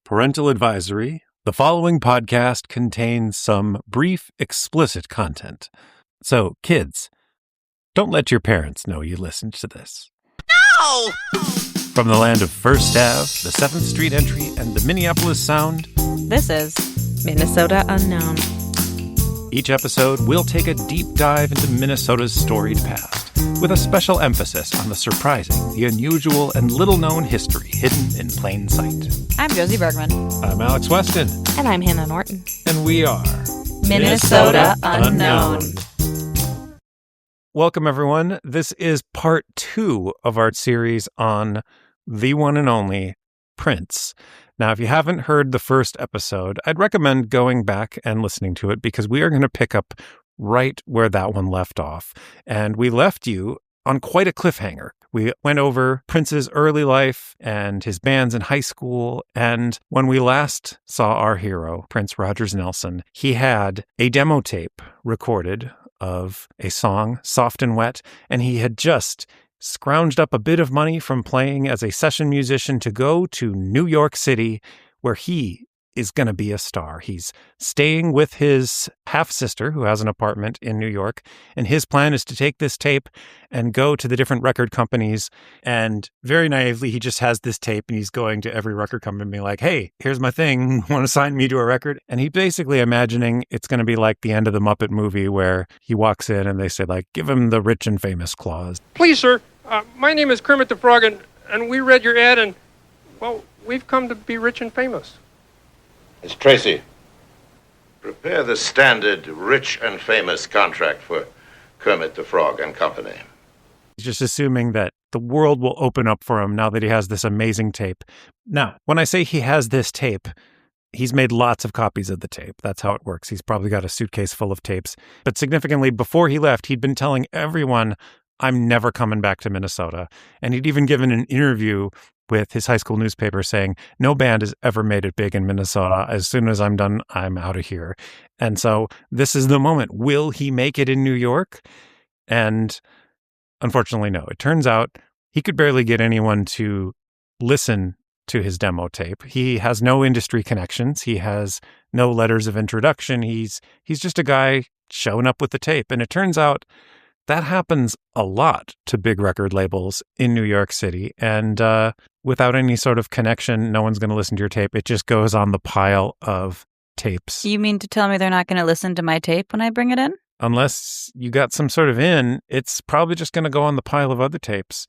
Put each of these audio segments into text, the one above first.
Parental advisory. The following podcast contains some brief, explicit content. So, kids, don't let your parents know you listened to this. No! From the land of First Ave, the 7th Street entry, and the Minneapolis Sound, this is Minnesota Unknown. Each episode, we'll take a deep dive into Minnesota's storied past, with a special emphasis on the surprising, the unusual, and little-known history hidden in plain sight. I'm Josie Bergman. I'm Alex Weston. And I'm Hannah Norton. And we are Minnesota Unknown. Welcome, everyone. This is part 2 of our series on the one and only Prince. Now, if you haven't heard the first episode, I'd recommend going back and listening to it because we are going to pick up right where that one left off. And we left you on quite a cliffhanger. We went over Prince's early life and his bands in high school. And when we last saw our hero, Prince Rogers Nelson, he had a demo tape recorded of a song, Soft and Wet, and he had just scrounged up a bit of money from playing as a session musician to go to New York City, where he is going to be a star. He's staying with his half-sister, who has an apartment in New York, and his plan is to take this tape and go to the different record companies, and very naively, he just has this tape, and he's going to every record company being like, hey, here's my thing, want to sign me to a record? And he's basically imagining it's going to be like the end of the Muppet movie, where he walks in and they say, like, give him the rich and famous clause. Please, sir, my name is Kermit the Frog, and we read your ad, and, well, we've come to be rich and famous. Miss Tracy, prepare the standard rich and famous contract for Kermit the Frog and Company. He's just assuming that the world will open up for him now that he has this amazing tape. Now, when I say he has this tape, he's made lots of copies of the tape. That's how it works. He's probably got a suitcase full of tapes. But significantly, before he left, he'd been telling everyone, I'm never coming back to Minnesota. And he'd even given an interview with his high school newspaper saying, no band has ever made it big in Minnesota. As soon as I'm done, I'm out of here. And so this is the moment. Will he make it in New York? And unfortunately, no. It turns out he could barely get anyone to listen to his demo tape. He has no industry connections. He has no letters of introduction. He's just a guy showing up with the tape. And it turns out that happens a lot to big record labels in New York City. And without any sort of connection, no one's going to listen to your tape. It just goes on the pile of tapes. You mean to tell me they're not going to listen to my tape when I bring it in? Unless you got some sort of it's probably just going to go on the pile of other tapes.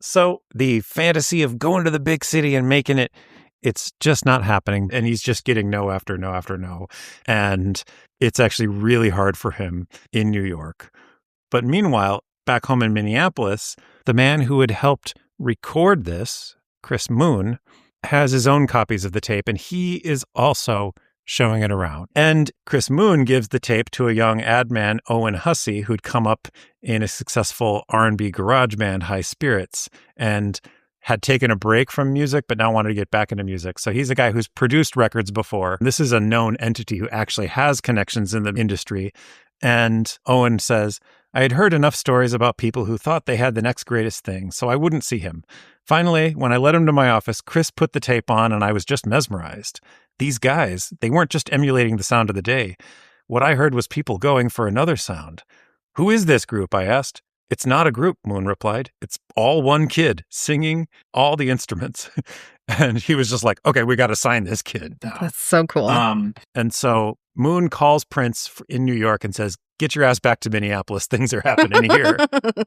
So the fantasy of going to the big city and making it, it's just not happening. And he's just getting no after no after no. And it's actually really hard for him in New York. But meanwhile, back home in Minneapolis, the man who had helped record this, Chris Moon, has his own copies of the tape, and he is also showing it around. And Chris Moon gives the tape to a young ad man, Owen Hussey, who'd come up in a successful R&B garage band, High Spirits, and had taken a break from music, but now wanted to get back into music. So he's a guy who's produced records before. This is a known entity who actually has connections in the industry. And Owen says, I had heard enough stories about people who thought they had the next greatest thing, so I wouldn't see him. Finally, when I led him to my office, Chris put the tape on and I was just mesmerized. These guys, they weren't just emulating the sound of the day. What I heard was people going for another sound. Who is this group? I asked. It's not a group, Moon replied. It's all one kid singing all the instruments. And he was just like, okay, we got to sign this kid now. That's so cool. And so Moon calls Prince in New York and says, get your ass back to Minneapolis. Things are happening here.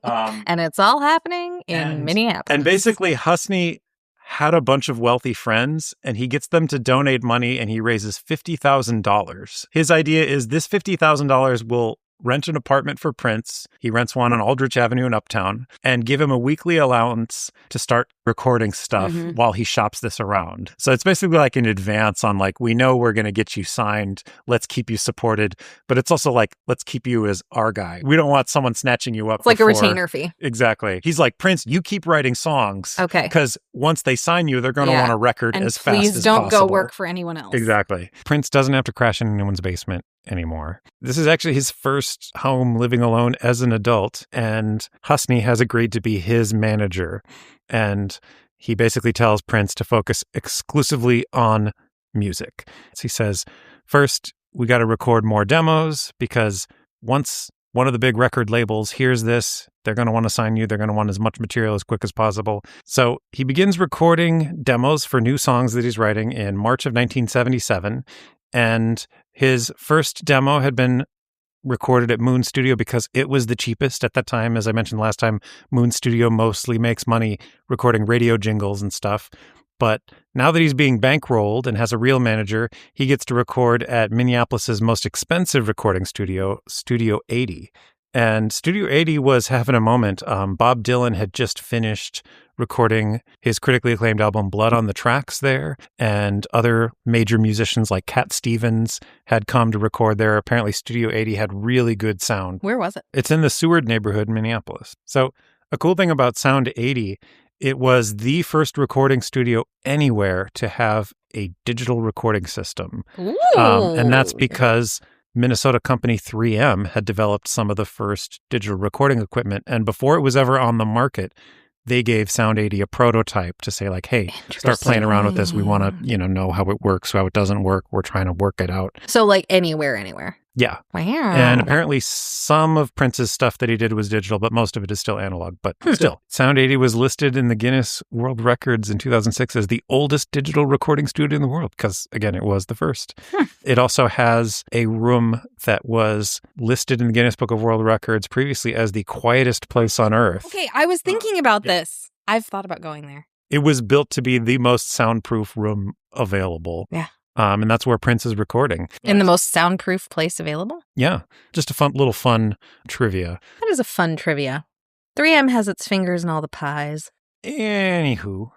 And it's all happening in Minneapolis. And basically, Hussey had a bunch of wealthy friends, and he gets them to donate money, and he raises $50,000. His idea is this $50,000 will rent an apartment for Prince. He rents one on Aldrich Avenue in Uptown and give him a weekly allowance to start recording stuff while he shops this around. So it's basically like an advance on like, we know we're going to get you signed. Let's keep you supported. But it's also like, let's keep you as our guy. We don't want someone snatching you up. It's like a retainer fee. Exactly. He's like, Prince, you keep writing songs. Okay. Because once they sign you, they're going to want a record and as fast as possible. please don't go work for anyone else. Exactly. Prince doesn't have to crash in anyone's basement anymore. This is actually his first home living alone as an adult, and Hussey has agreed to be his manager. And he basically tells Prince to focus exclusively on music. So he says, first, we got to record more demos because once one of the big record labels hears this, they're going to want to sign you. They're going to want as much material as quick as possible. So he begins recording demos for new songs that he's writing in March of 1977. And his first demo had been recorded at Moon Studio because it was the cheapest at that time. As I mentioned last time, Moon Studio mostly makes money recording radio jingles and stuff. But now that he's being bankrolled and has a real manager, he gets to record at Minneapolis's most expensive recording studio, Studio 80. And Studio 80 was having a moment. Bob Dylan had just finished recording his critically acclaimed album Blood on the Tracks there, and other major musicians like Cat Stevens had come to record there. Apparently Studio 80 had really good sound. Where was it? It's in the Seward neighborhood in Minneapolis. So a cool thing about Sound 80, it was the first recording studio anywhere to have a digital recording system. And that's because Minnesota company 3M had developed some of the first digital recording equipment. And before it was ever on the market, they gave Sound 80 a prototype to say like, hey, start playing around with this. We want to, know how it works, how it doesn't work. We're trying to work it out. So like anywhere. Yeah. Wow. And apparently some of Prince's stuff that he did was digital, but most of it is still analog. But still, Sound 80 was listed in the Guinness World Records in 2006 as the oldest digital recording studio in the world because, again, it was the first. It also has a room that was listed in the Guinness Book of World Records previously as the quietest place on Earth. Okay, I was thinking about this. I've thought about going there. It was built to be the most soundproof room available. Yeah. And that's where Prince is recording. In the most soundproof place available? Yeah. Just a fun trivia. That is a fun trivia. 3M has its fingers in all the pies. Anywho.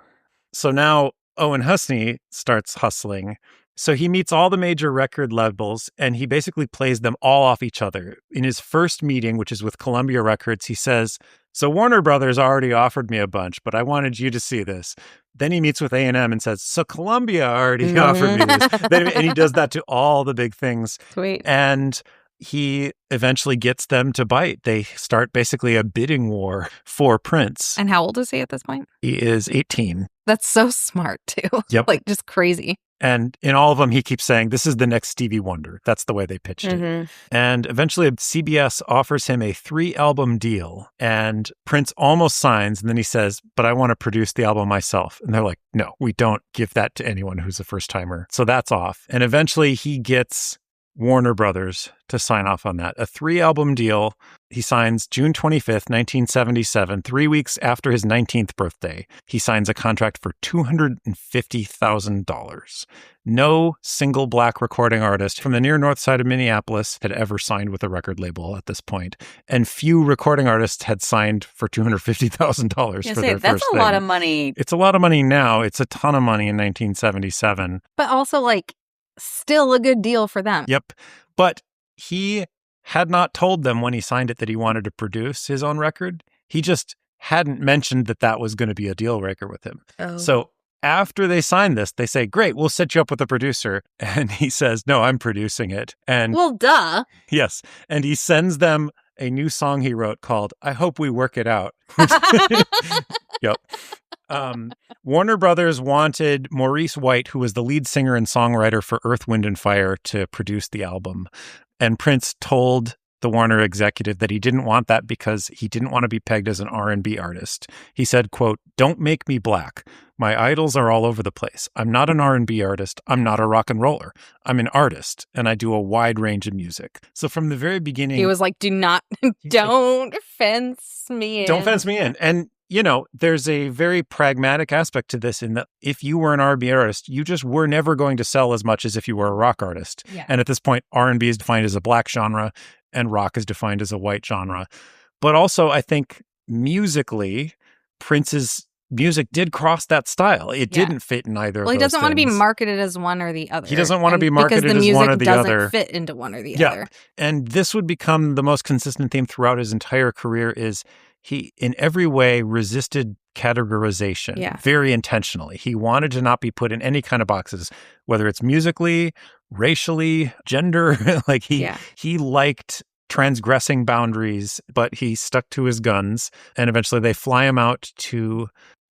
So now Owen Husney starts hustling. So he meets all the major record labels and he basically plays them all off each other. In his first meeting, which is with Columbia Records, he says, so Warner Brothers already offered me a bunch, but I wanted you to see this. Then he meets with A&M and says, so Columbia already offered me this. And he does that to all the big things. Sweet. And he eventually gets them to bite. They start basically a bidding war for Prince. And how old is he at this point? He is 18. That's so smart, too. Yep. Like, just crazy. And in all of them, he keeps saying, this is the next Stevie Wonder. That's the way they pitched it. And eventually, CBS offers him a 3-album deal. And Prince almost signs. And then he says, but I want to produce the album myself. And they're like, no, we don't give that to anyone who's a first-timer. So that's off. And eventually, he gets Warner Brothers to sign off on that. A 3-album deal. He signs June 25th, 1977, 3 weeks after his 19th birthday. He signs a contract for $250,000. No single black recording artist from the near north side of Minneapolis had ever signed with a record label at this point. And few recording artists had signed for $250,000 for their first thing. That's a lot of money. It's a lot of money now. It's a ton of money in 1977. But also, like, still a good deal for them. Yep. But he had not told them when he signed it that he wanted to produce his own record. He just hadn't mentioned that that was going to be a deal breaker with him. Oh. So after they sign this, they say, great, we'll set you up with a producer. And he says, no, I'm producing it. And well, duh. Yes. And he sends them a new song he wrote called I Hope We Work It Out. Yep. Warner Brothers wanted Maurice White, who was the lead singer and songwriter for Earth, Wind and Fire, to produce the album. And Prince told the Warner executive that he didn't want that because he didn't want to be pegged as an R&B artist. He said, quote, don't make me black. My idols are all over the place. I'm not an R&B artist. I'm not a rock and roller. I'm an artist, and I do a wide range of music. So from the very beginning... He was like, don't fence me in. Don't fence me in. And there's a very pragmatic aspect to this in that if you were an R&B artist, you just were never going to sell as much as if you were a rock artist. Yeah. And at this point, R&B is defined as a black genre and rock is defined as a white genre. But also, I think musically, Prince's music did cross that style. It didn't fit in either of those Well, he doesn't want to be things. marketed as one or the other. He doesn't want to be marketed as one or the other. other. Because the music doesn't fit into one or the other. And this would become the most consistent theme throughout his entire career is he, in every way, resisted categorization very intentionally. He wanted to not be put in any kind of boxes, whether it's musically, racially, gender. He liked transgressing boundaries, but he stuck to his guns. And eventually they fly him out to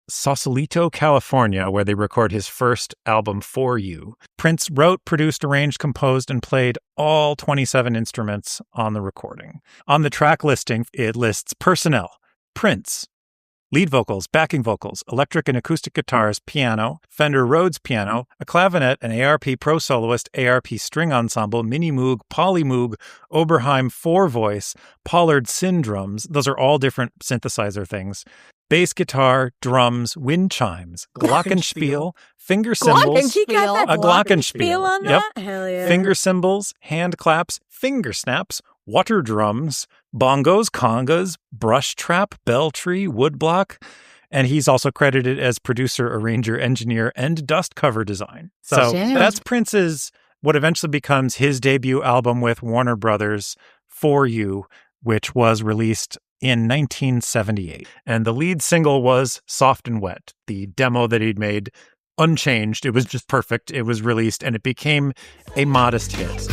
Sausalito, California, where they record his first album, For You. Prince wrote, produced, arranged, composed, and played all 27 instruments on the recording. On the track listing, it lists personnel: Prince, lead vocals, backing vocals, electric and acoustic guitars, piano, Fender Rhodes piano, a clavinet, an ARP Pro Soloist, ARP String Ensemble, Mini Moog, Poly Moog, Oberheim 4-voice, Pollard Syn drums. Those are all different synthesizer things. Bass guitar, drums, wind chimes, glockenspiel, finger cymbals. He got that A glockenspiel on Yep. that? Hell yeah. Finger cymbals, hand claps, finger snaps, water drums, bongos, congas, brush trap, bell tree, woodblock. And he's also credited as producer, arranger, engineer, and dust cover design. So that's Prince's, what eventually becomes his debut album with Warner Brothers, For You, which was released in 1978. And the lead single was Soft and Wet, the demo that he'd made unchanged. It was just perfect. It was released and it became a modest hit.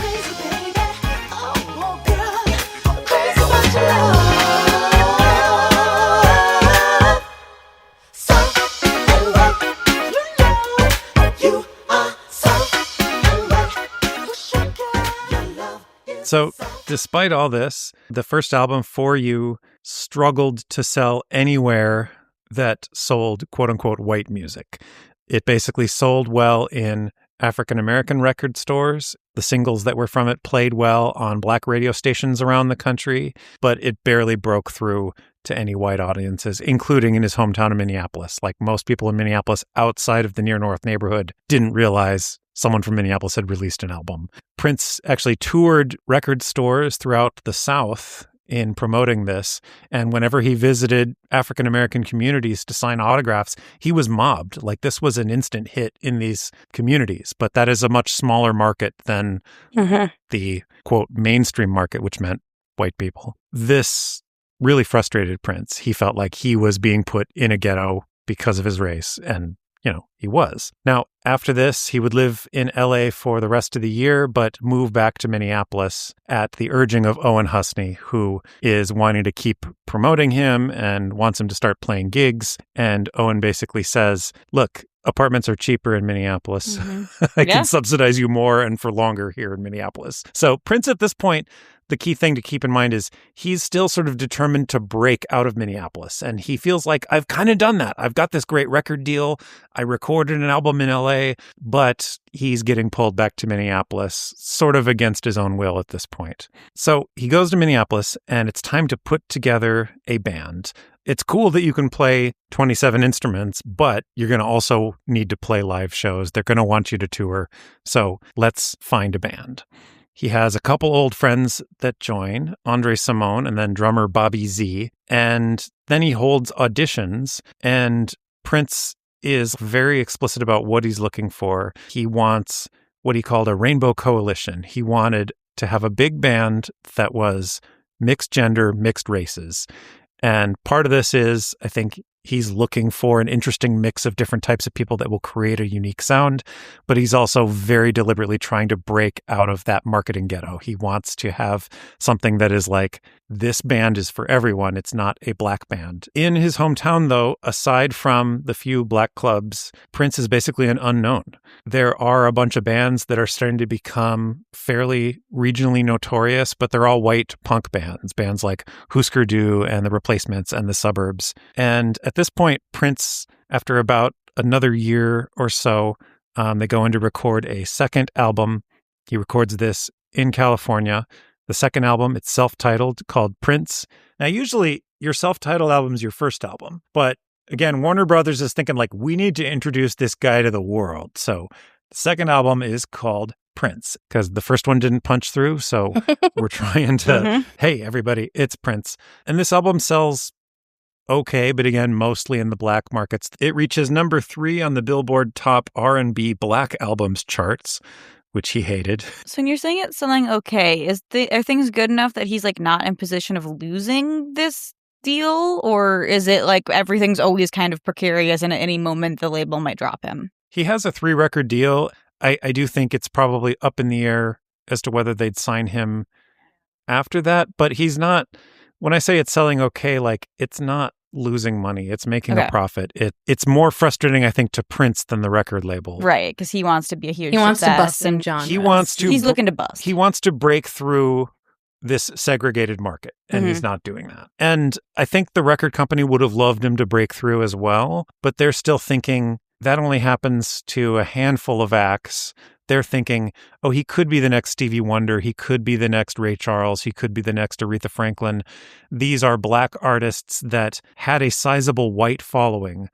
So, despite all this, the first album, For You, struggled to sell anywhere that sold quote-unquote white music. It basically sold well in African-American record stores. The singles that were from it played well on black radio stations around the country, but it barely broke through to any white audiences, including in his hometown of Minneapolis. Like most people in Minneapolis outside of the Near North neighborhood didn't realize someone from Minneapolis had released an album. Prince actually toured record stores throughout the South in promoting this. And whenever he visited African-American communities to sign autographs, he was mobbed. Like this was an instant hit in these communities, but that is a much smaller market than the quote mainstream market, which meant white people. This really frustrated Prince. He felt like he was being put in a ghetto because of his race, and he was. Now, after this, he would live in LA for the rest of the year, but move back to Minneapolis at the urging of Owen Husney, who is wanting to keep promoting him and wants him to start playing gigs. And Owen basically says, look, apartments are cheaper in Minneapolis. I can subsidize you more and for longer here in Minneapolis. So Prince at this point, the key thing to keep in mind is he's still sort of determined to break out of Minneapolis. And he feels like, I've kind of done that. I've got this great record deal. I recorded an album in LA, but he's getting pulled back to Minneapolis, sort of against his own will at this point. So he goes to Minneapolis and it's time to put together a band. It's cool that you can play 27 instruments, but you're going to also need to play live shows. They're going to want you to tour. So let's find a band. He has a couple old friends that join, Andre Simone and then drummer Bobby Z. And then he holds auditions, and Prince is very explicit about what he's looking for. He wants what he called a rainbow coalition. He wanted to have a big band that was mixed gender, mixed races. And part of this is, I think, he's looking for an interesting mix of different types of people that will create a unique sound, but he's also very deliberately trying to break out of that marketing ghetto. He wants to have something that is like, this band is for everyone. It's not a black band. In his hometown, though, aside from the few black clubs, Prince is basically an unknown. There are a bunch of bands that are starting to become fairly regionally notorious, but they're all white punk bands, bands like Husker Du and The Replacements and The Suburbs. And at this point, Prince, after about another year or so, they go in to record a second album. He records this in California. The second album, it's self-titled, called Prince. Now, usually your self-titled album is your first album, but again, Warner Brothers is thinking like, we need to introduce this guy to the world. So the second album is called Prince because the first one didn't punch through. So we're trying to, hey, everybody, it's Prince. And this album sells okay, but again, mostly in the black markets. It reaches number 3 on the Billboard Top R&B Black Albums charts, which he hated. So when you're saying it's selling okay, are things good enough that he's like not in position of losing this deal? Or is it like everything's always kind of precarious and at any moment the label might drop him? He has a 3-record deal. I do think it's probably up in the air as to whether they'd sign him after that, but he's not, when I say it's selling okay, like it's not losing money. It's making a profit. It's more frustrating, I think, to Prince than the record label. Right, because he wants to be a huge He wants to success, bust some genres. He's looking to bust. He wants to break through this segregated market, and he's not doing that. And I think the record company would have loved him to break through as well, but they're still thinking that only happens to a handful of acts. They're thinking, oh, he could be the next Stevie Wonder. He could be the next Ray Charles. He could be the next Aretha Franklin. These are Black artists that had a sizable white following,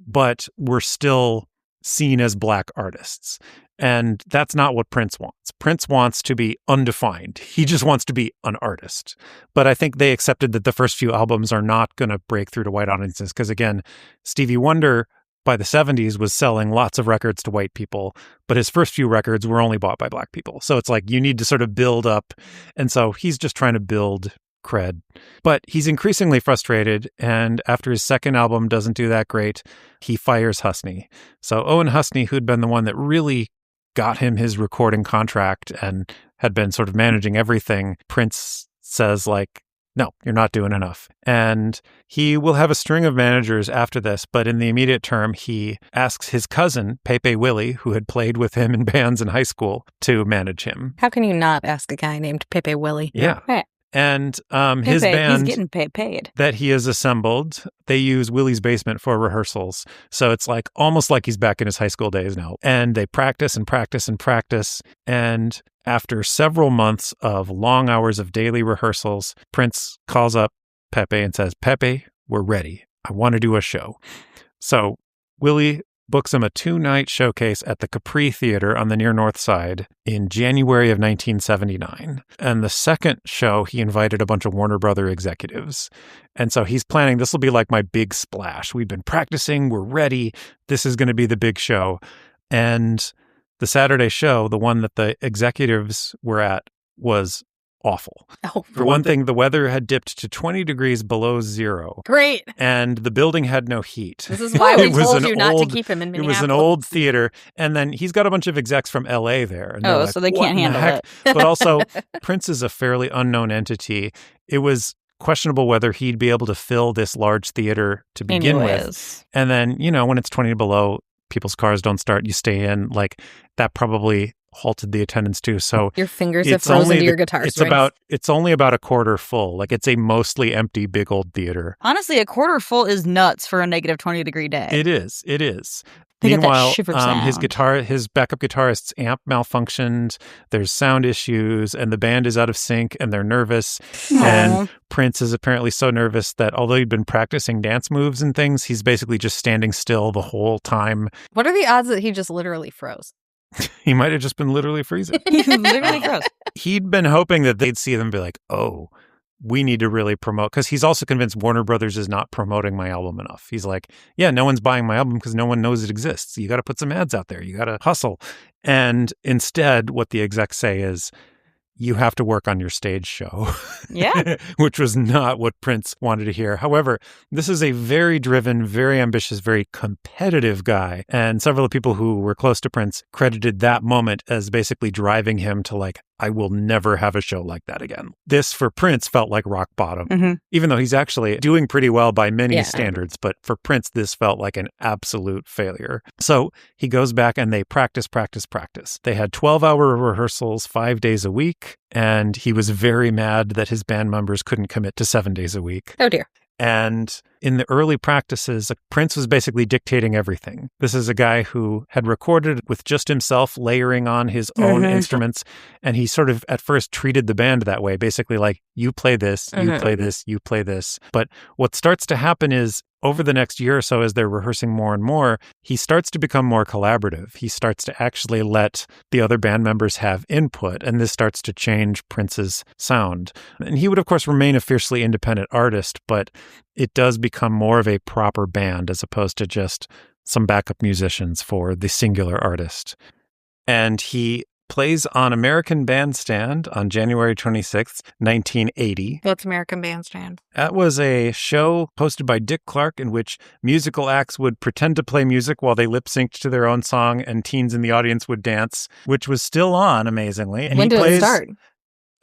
but were still seen as Black artists. And that's not what Prince wants. Prince wants to be undefined. He just wants to be an artist. But I think they accepted that the first few albums are not going to break through to white audiences. Because again, Stevie Wonder by the 70s was selling lots of records to white people, but his first few records were only bought by Black people. So it's like you need to sort of build up. And so he's just trying to build cred. But he's increasingly frustrated, and after his second album doesn't do that great, he fires Husney. So Owen Husney, who'd been the one that really got him his recording contract and had been sort of managing everything, Prince says, like, no, you're not doing enough. And he will have a string of managers after this, but in the immediate term, he asks his cousin, Pepe Willie, who had played with him in bands in high school, to manage him. How can you not ask a guy named Pepe Willie? Yeah. Right. And his band he's getting paid. that he has assembled, they use Willie's basement for rehearsals. So it's like almost like he's back in his high school days now. And they practice and practice and practice. And after several months of long hours of daily rehearsals, Prince calls up Pepe and says, Pepe, we're ready. I want to do a show. So Willie books him a 2-night showcase at the Capri Theater on the near North Side in January of 1979. And the second show, he invited a bunch of Warner Brother executives. And so he's planning, this will be like my big splash. We've been practicing, we're ready. This is going to be the big show. And the Saturday show, the one that the executives were at, was awful. Oh, for one thing, the weather had dipped to 20 degrees below zero. Great. And the building had no heat. This is why we told you not to keep him in Minneapolis. It was an old theater. And then he's got a bunch of execs from LA there. And like, so they can't handle it. But also, Prince is a fairly unknown entity. It was questionable whether he'd be able to fill this large theater to begin with. And then, you know, when it's 20 below, people's cars don't start, you stay in. Like, that probably halted the attendance too. So your fingers have frozen to your guitar strings. It's only about a quarter full. Like, it's a mostly empty big old theater. Honestly, a quarter full is nuts for a negative 20-degree day. It is. They Meanwhile, his backup guitarist's amp malfunctioned. There's sound issues, and the band is out of sync, and they're nervous. Aww. And Prince is apparently so nervous that although he'd been practicing dance moves and things, he's basically just standing still the whole time. What are the odds that he just literally froze? He might have just been literally freezing. He literally froze. He'd been hoping that they'd see them and be like, oh, we need to really promote, because he's also convinced Warner Brothers is not promoting my album enough. He's like, yeah, no one's buying my album because no one knows it exists. You got to put some ads out there. You got to hustle. And instead, what the execs say is, you have to work on your stage show. Yeah. Which was not what Prince wanted to hear. However, this is a very driven, very ambitious, very competitive guy. And several of the people who were close to Prince credited that moment as basically driving him to like, I will never have a show like that again. This, for Prince, felt like rock bottom, even though he's actually doing pretty well by many standards. But for Prince, this felt like an absolute failure. So he goes back and they practice. They had 12-hour rehearsals 5 days a week. And he was very mad that his band members couldn't commit to 7 days a week. Oh, dear. And in the early practices, Prince was basically dictating everything. This is a guy who had recorded with just himself, layering on his own instruments. And he sort of at first treated the band that way, basically like, you play this, you play this, you play this. But what starts to happen is, over the next year or so, as they're rehearsing more and more, he starts to become more collaborative. He starts to actually let the other band members have input, and this starts to change Prince's sound. And he would, of course, remain a fiercely independent artist, but it does become more of a proper band as opposed to just some backup musicians for the singular artist. And he plays on American Bandstand on January 26th, 1980. What's American Bandstand? That was a show hosted by Dick Clark in which musical acts would pretend to play music while they lip-synced to their own song, and teens in the audience would dance, which was still on, amazingly. And when did it start?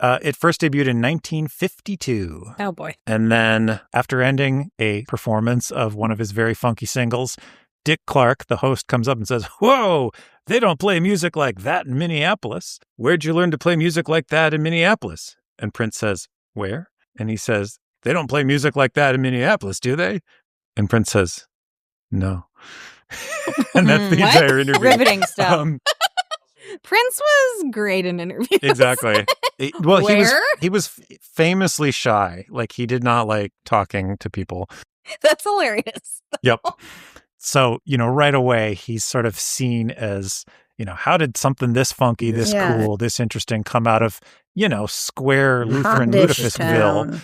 It first debuted in 1952. Oh, boy. And then after ending a performance of one of his very funky singles, Dick Clark, the host, comes up and says, "Whoa, they don't play music like that in Minneapolis. Where'd you learn to play music like that in Minneapolis?" And Prince says, "Where?" And he says, "They don't play music like that in Minneapolis, do they?" And Prince says, "No." And that's the entire interview. Riveting stuff. Prince was great in interviews. Exactly. Well, Where? he was famously shy. Like, he did not like talking to people. That's hilarious. Yep. So, right away, he's sort of seen as, how did something this funky, this cool, this interesting come out of, square Lutheran Ludicrousville?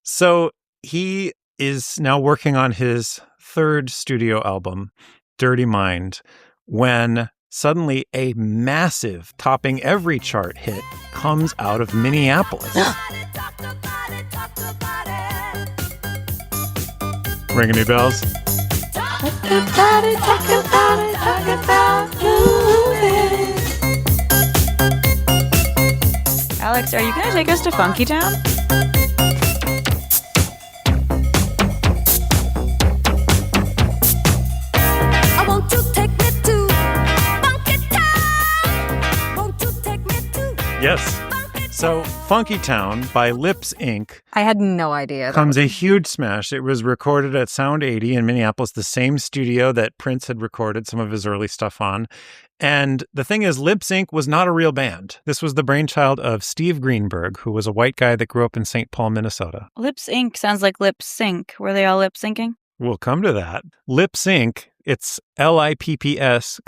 So he is now working on his third studio album, Dirty Mind, when suddenly a massive, topping every chart hit comes out of Minneapolis. Ring any bells? Alex, are you going to take us to Funkytown? Yes. So, Funkytown by Lips Inc. I had no idea. Comes a huge smash. It was recorded at Sound 80 in Minneapolis, the same studio that Prince had recorded some of his early stuff on. And the thing is, Lips Inc. was not a real band. This was the brainchild of Steve Greenberg, who was a white guy that grew up in St. Paul, Minnesota. Lips Inc. sounds like lip sync. Were they all lip syncing? We'll come to that. Lips Inc., it's LIPPS,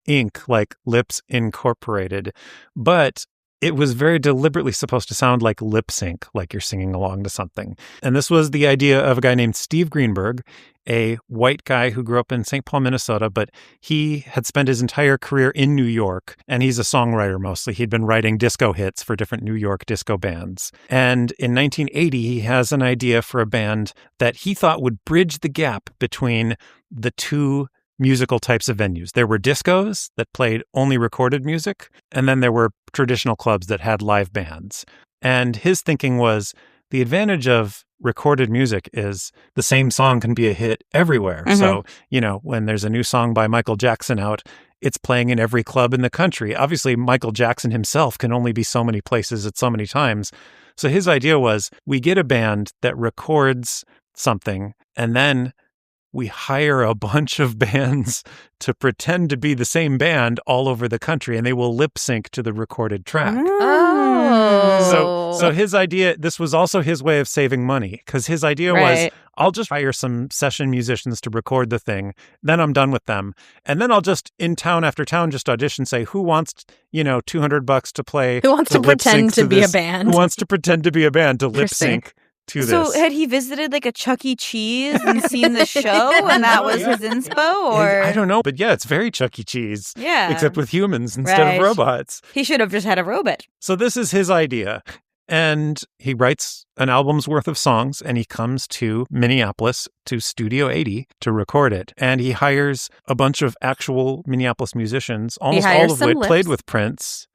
Inc., like Lips Incorporated. But it was very deliberately supposed to sound like lip sync, like you're singing along to something. And this was the idea of a guy named Steve Greenberg, a white guy who grew up in St. Paul, Minnesota, but he had spent his entire career in New York, and he's a songwriter mostly. He'd been writing disco hits for different New York disco bands. And in 1980, he has an idea for a band that he thought would bridge the gap between the two musical types of venues. There were discos that played only recorded music, and then there were traditional clubs that had live bands. And his thinking was the advantage of recorded music is the same song can be a hit everywhere. Mm-hmm. So, when there's a new song by Michael Jackson out, it's playing in every club in the country. Obviously, Michael Jackson himself can only be so many places at so many times. So his idea was we get a band that records something, and then we hire a bunch of bands to pretend to be the same band all over the country, and they will lip sync to the recorded track. Oh. So his idea, this was also his way of saving money, because his idea was, I'll just hire some session musicians to record the thing, then I'm done with them. And then I'll just, in town after town, just audition, say, who wants, $200 to play? Who wants to pretend to be a band? Who wants to pretend to be a band to lip sync? So had he visited like a Chuck E. Cheese and seen the show and that was his inspo, or? I don't know, but yeah, it's very Chuck E. Cheese. Yeah. Except with humans instead of robots. He should have just had a robot. So this is his idea. And he writes an album's worth of songs, and he comes to Minneapolis to Studio 80 to record it. And he hires a bunch of actual Minneapolis musicians, almost all of which played with Prince.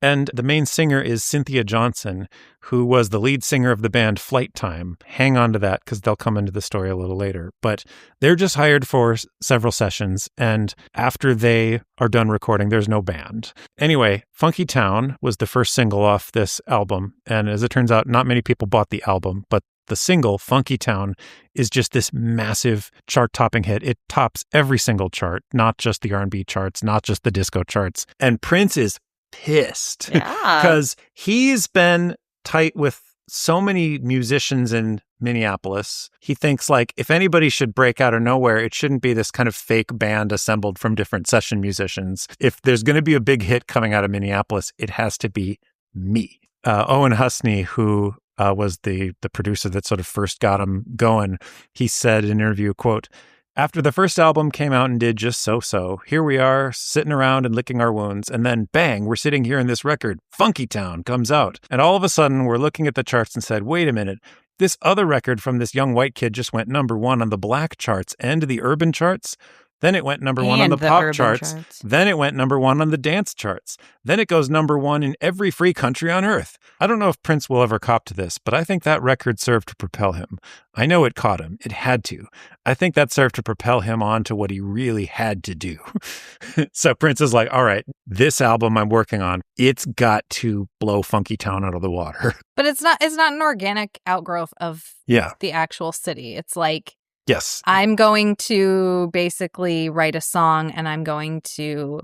And the main singer is Cynthia Johnson, who was the lead singer of the band Flight Time. Hang on to that, because they'll come into the story a little later. But they're just hired for several sessions, and after they are done recording, there's no band. Anyway, Funkytown was the first single off this album, and as it turns out, not many people bought the album, but the single, Funkytown, is just this massive chart-topping hit. It tops every single chart, not just the R&B charts, not just the disco charts. And Prince is pissed because he's been tight with so many musicians in Minneapolis. He thinks, like, if anybody should break out of nowhere, it shouldn't be this kind of fake band assembled from different session musicians. If there's going to be a big hit coming out of Minneapolis, it has to be me. Owen Husney, who was the producer that sort of first got him going, he said in an interview, quote, "After the first album came out and did just so-so, here we are sitting around and licking our wounds, and then bang, we're sitting here in this record, Funkytown, comes out. And all of a sudden, we're looking at the charts and said, wait a minute, this other record from this young white kid just went #1 on the black charts and the urban charts. Then it went number 1 on And the the pop urban charts. charts. Then it went number 1 on the dance charts. Then it goes number 1 in every free country on earth. I don't know if Prince will ever cop to this, but I think that record served to propel him. I know it caught him. It had to. I think that served to propel him on to what he really had to do. So Prince is like, all right, this album I'm working on, it's got to blow Funkytown out of the water. But it's not an organic outgrowth of the actual city. It's like, yes, I'm going to basically write a song and I'm going to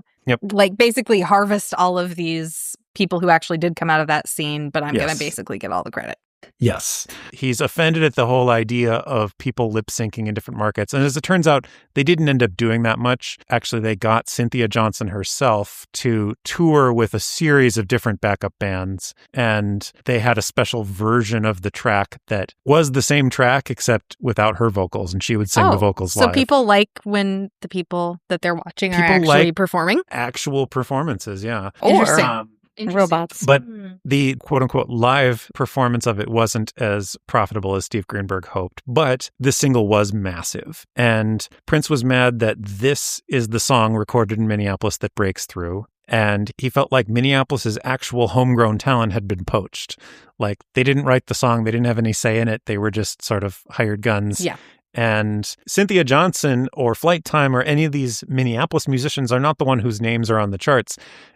like basically harvest all of these people who actually did come out of that scene, but I'm going to basically get all the credit. Yes. He's offended at the whole idea of people lip syncing in different markets. And as it turns out, they didn't end up doing that much. Actually, they got Cynthia Johnson herself to tour with a series of different backup bands. And they had a special version of the track that was the same track, except without her vocals. And she would sing the vocals live. So people like when the people that they're watching are actually performing? Actual performances, yeah. Interesting. Robots. But the quote-unquote live performance of it wasn't as profitable as Steve Greenberg hoped. But the single was massive. And Prince was mad that this is the song recorded in Minneapolis that breaks through. And he felt like Minneapolis's actual homegrown talent had been poached. Like, they didn't write the song. They didn't have any say in it. They were just sort of hired guns. Yeah. And Cynthia Johnson or Flight Time or any of these Minneapolis musicians are not the one whose names are on the charts.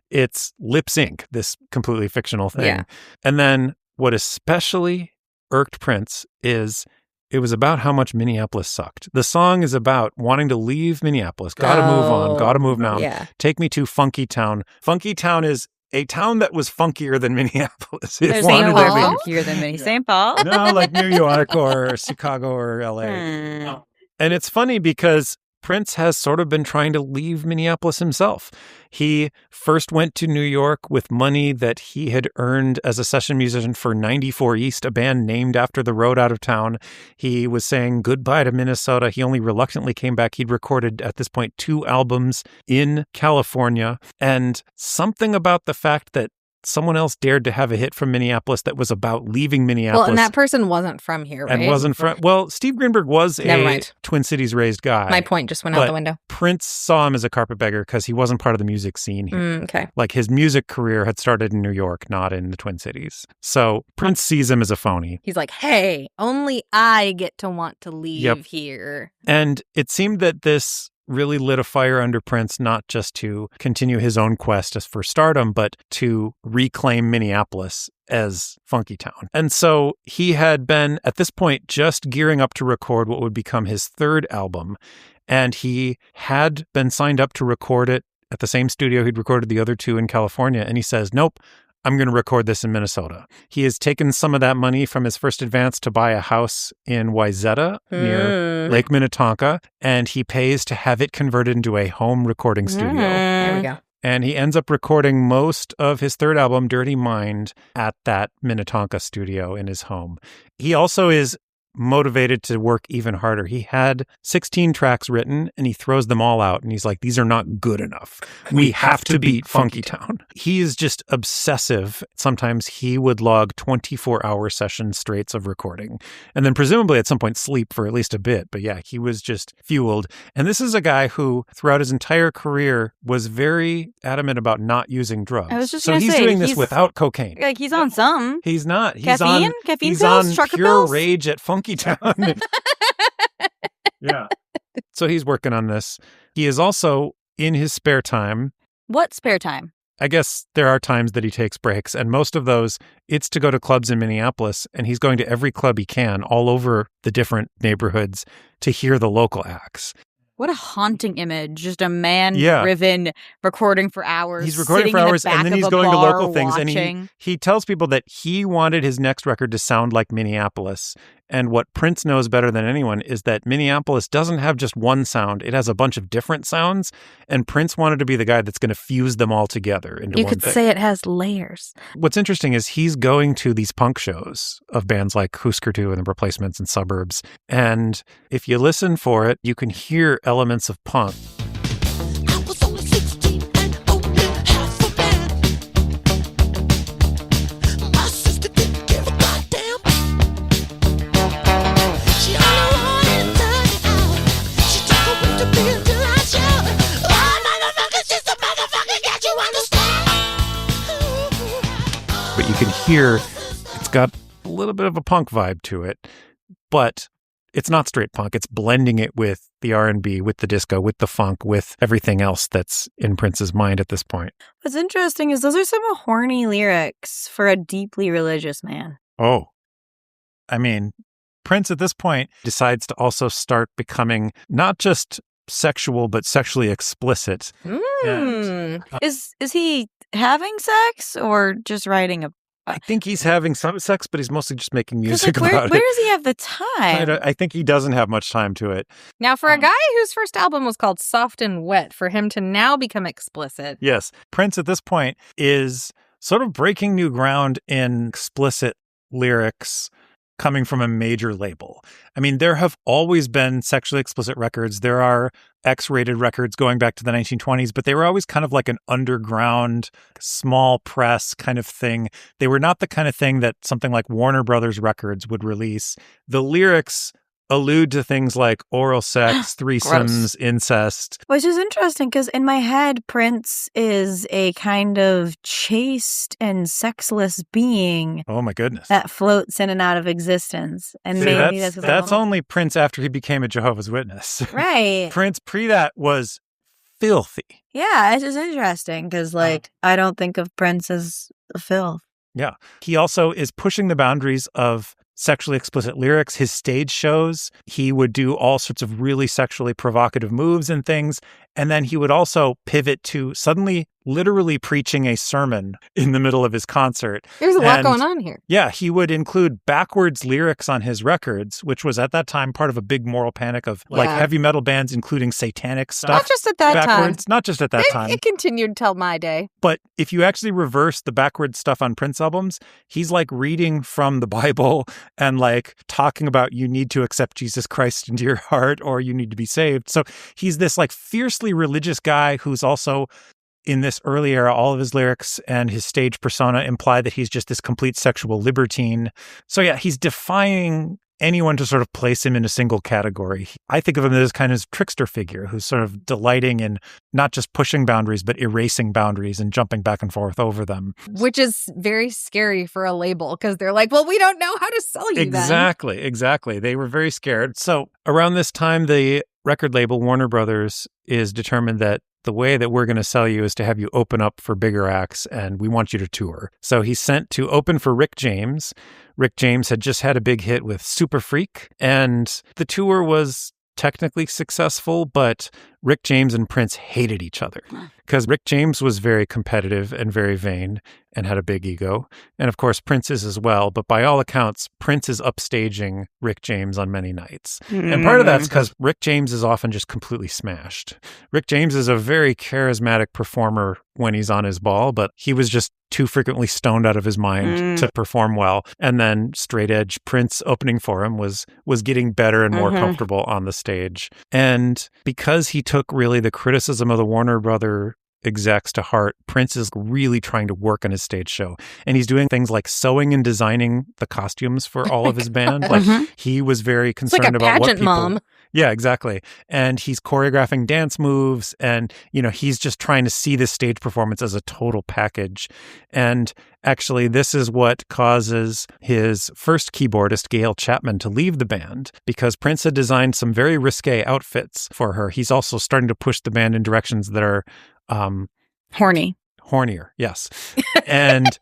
It's Lip Sync, this completely fictional thing. Yeah. And then what especially irked Prince is it was about how much Minneapolis sucked. The song is about wanting to leave Minneapolis. Gotta move on. Gotta move now. Yeah. Take me to Funkytown. Funkytown is a town that was funkier than Minneapolis. There's wanted St. to be. Paul here than many. St. Paul? No, like New York or Chicago or LA. And it's funny because Prince has sort of been trying to leave Minneapolis himself. He first went to New York with money that he had earned as a session musician for 94 East, a band named after the road out of town. He was saying goodbye to Minnesota. He only reluctantly came back. He'd recorded, at this point, 2 albums in California. And something about the fact that someone else dared to have a hit from Minneapolis that was about leaving Minneapolis. Well, and that person wasn't from here, right? And wasn't from... Well, Steve Greenberg was a Twin Cities raised guy. My point just went out the window. Prince saw him as a carpetbagger because he wasn't part of the music scene here. Okay. Like, his music career had started in New York, not in the Twin Cities. So Prince sees him as a phony. He's like, hey, only I get to want to leave here. And it seemed that this really lit a fire under Prince, not just to continue his own quest for stardom, but to reclaim Minneapolis as Funkytown. And so he had been, at this point, just gearing up to record what would become his 3rd album. And he had been signed up to record it at the same studio he'd recorded the other 2 in California. And he says, nope, I'm going to record this in Minnesota. He has taken some of that money from his first advance to buy a house in Wayzata near Lake Minnetonka, and he pays to have it converted into a home recording studio. There we go. And he ends up recording most of his 3rd album, Dirty Mind, at that Minnetonka studio in his home. He also is motivated to work even harder. He had 16 tracks written and he throws them all out and he's like, these are not good enough. We have to beat Funkytown. He is just obsessive. Sometimes he would log 24-hour session straights of recording and then presumably at some point sleep for at least a bit. But yeah, he was just fueled. And this is a guy who throughout his entire career was very adamant about not using drugs. I was just so gonna he's say, doing this without cocaine. Like, he's on some. He's not. He's Caffeine? Caffeine he's pills? on Trucker pure pills? rage at Funkytown. Yeah. So he's working on this. He is also in his spare time. What spare time? I guess there are times that he takes breaks, and most of those, it's to go to clubs in Minneapolis, and he's going to every club he can all over the different neighborhoods to hear the local acts. What a haunting image. Just a man driven, recording for hours. He's recording for hours, and then he's going to local things. And he tells people that he wanted his next record to sound like Minneapolis. And what Prince knows better than anyone is that Minneapolis doesn't have just one sound. It has a bunch of different sounds. And Prince wanted to be the guy that's going to fuse them all together into one thing. You could say it has layers. What's interesting is he's going to these punk shows of bands like Husker Du and the Replacements and Suburbs. And if you listen for it, you can hear elements of punk. I was only 16 and only half a man. My sister didn't give a goddamn. She only wanted 30 hours. She took a week to be until I but you can hear it's got a little bit of a punk vibe to it, but it's not straight punk. It's blending it with the R&B, with the disco, with the funk, with everything else that's in Prince's mind at this point. What's interesting is those are some horny lyrics for a deeply religious man. Oh, I mean, Prince at this point decides to also start becoming not just sexual, but sexually explicit. And, Is he having sex or just writing a... I think he's having some sex, but he's mostly just making music where about where it. does he have the time? I think he doesn't have much time to it. Now, for a guy whose first album was called Soft and Wet, for him to now become explicit. Yes. Prince at this point is sort of breaking new ground in explicit lyrics coming from a major label. I mean, there have always been sexually explicit records. There are X-rated records going back to the 1920s, but they were always kind of like an underground, small press kind of thing. They were not the kind of thing that something like Warner Brothers Records would release. The lyrics allude to things like oral sex, threesomes, incest. Which is interesting because in my head, Prince is a kind of chaste and sexless being. Oh my goodness. That floats in and out of existence. And See, maybe that's only Prince after he became a Jehovah's Witness. Right. Prince pre that was filthy. Yeah, it's just interesting because, I don't think of Prince as a filth. Yeah. He also is pushing the boundaries of sexually explicit lyrics. His stage shows, he would do all sorts of really sexually provocative moves and things. And then he would also pivot to suddenly literally preaching a sermon in the middle of his concert. There's a lot going on here. Yeah, he would include backwards lyrics on his records, which was at that time part of a big moral panic of like heavy metal bands including satanic stuff. Not just at that backwards, time. Not just at that time. It continued till my day. But if you actually reverse the backwards stuff on Prince albums, he's like reading from the Bible and like talking about you need to accept Jesus Christ into your heart or you need to be saved. So he's this like fiercely religious guy who's also in this early era, all of his lyrics and his stage persona imply that he's just this complete sexual libertine. So yeah, he's defying anyone to sort of place him in a single category. I think of him as kind of trickster figure who's sort of delighting in not just pushing boundaries, but erasing boundaries and jumping back and forth over them. Which is very scary for a label because they're like, well, we don't know how to sell you Exactly. They were very scared. So around this time, the record label, Warner Brothers, is determined that the way that we're going to sell you is to have you open up for bigger acts, and we want you to tour. So he's sent to open for Rick James. Rick James had just had a big hit with Super Freak, and the tour was technically successful, but Rick James and Prince hated each other because Rick James was very competitive and very vain and had a big ego. And of course, Prince is as well. But by all accounts, Prince is upstaging Rick James on many nights. And part of that's because Rick James is often just completely smashed. Rick James is a very charismatic performer when he's on his ball, but he was just too frequently stoned out of his mind to perform well. And then straight edge Prince opening for him was getting better and more comfortable on the stage. And because he took really the criticism of the Warner Brother execs to heart, Prince is really trying to work on his stage show. And he's doing things like sewing and designing the costumes for all of his band. Like he was very concerned like a about what pageant people... mom. Yeah, exactly. And he's choreographing dance moves and, he's just trying to see this stage performance as a total package. And actually, this is what causes his first keyboardist, Gail Chapman, to leave the band because Prince had designed some very risque outfits for her. He's also starting to push the band in directions that are hornier, yes. And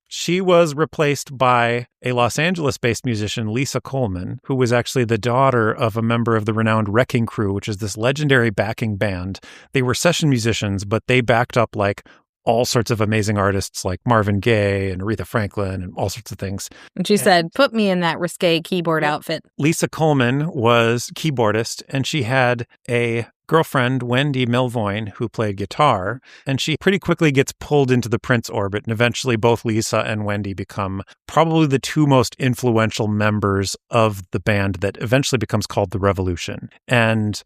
she was replaced by a Los Angeles-based musician, Lisa Coleman, who was actually the daughter of a member of the renowned Wrecking Crew, which is this legendary backing band. They were session musicians, but they backed up like all sorts of amazing artists like Marvin Gaye and Aretha Franklin and all sorts of things. And she said, put me in that risque keyboard outfit. Lisa Coleman was keyboardist, and she had a girlfriend, Wendy Melvoin, who played guitar, and she pretty quickly gets pulled into the Prince orbit, and eventually both Lisa and Wendy become probably the two most influential members of the band that eventually becomes called The Revolution. And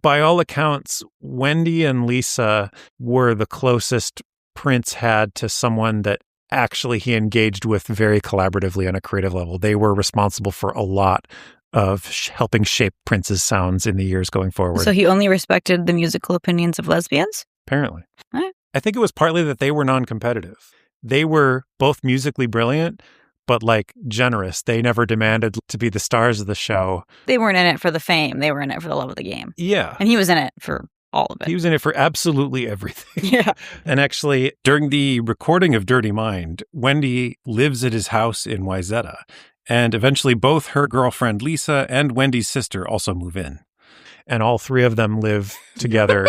by all accounts, Wendy and Lisa were the closest Prince had to someone that actually he engaged with very collaboratively on a creative level. They were responsible for a lot of helping shape Prince's sounds in the years going forward. So he only respected the musical opinions of lesbians? Apparently. Right. I think it was partly that they were non-competitive. they were both musically brilliant, but like generous. They never demanded to be the stars of the show. They weren't in it for the fame. They were in it for the love of the game. Yeah. And he was in it for all of it. He was in it for absolutely everything. Yeah. And actually, during the recording of Dirty Mind, Wendy lives at his house in Wayzata. And eventually both her girlfriend Lisa and Wendy's sister also move in. And all three of them live together.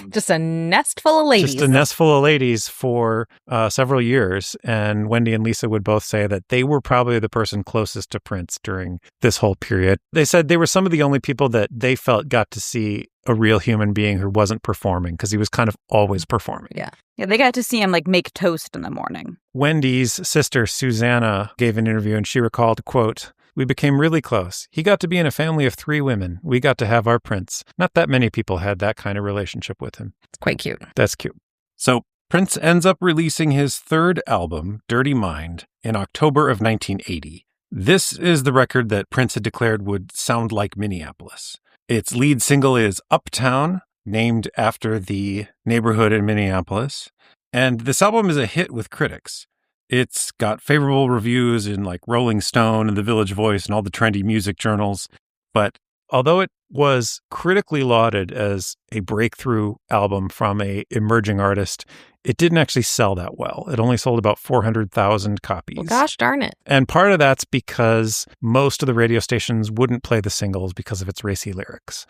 Just a nest full of ladies. Just a nest full of ladies for several years. And Wendy and Lisa would both say that they were probably the person closest to Prince during this whole period. They said they were some of the only people that they felt got to see a real human being who wasn't performing, because he was kind of always performing. Yeah, they got to see him like make toast in the morning. Wendy's sister, Susanna, gave an interview and she recalled, quote, "We became really close. He got to be in a family of 3 women. We got to have our Prince. Not that many people had that kind of relationship with him." It's quite cute. That's cute. So Prince ends up releasing his 3rd album, Dirty Mind, in October of 1980. This is the record that Prince had declared would sound like Minneapolis. Its lead single is Uptown, named after the neighborhood in Minneapolis. And this album is a hit with critics. It's got favorable reviews in like Rolling Stone and The Village Voice and all the trendy music journals. But although it was critically lauded as a breakthrough album from an emerging artist, it didn't actually sell that well. It only sold about 400,000 copies. Well, gosh darn it. And part of that's because most of the radio stations wouldn't play the singles because of its racy lyrics.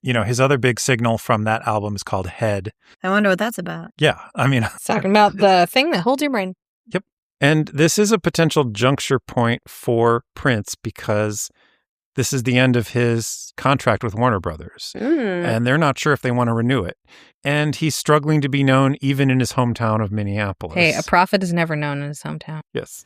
You know, his other big signal from that album is called Head. I wonder what that's about. Yeah, I mean... It's talking about the thing that holds your brain. Yep. And this is a potential juncture point for Prince because this is the end of his contract with Warner Brothers. And they're not sure if they want to renew it. And he's struggling to be known even in his hometown of Minneapolis. Hey, a prophet is never known in his hometown. Yes.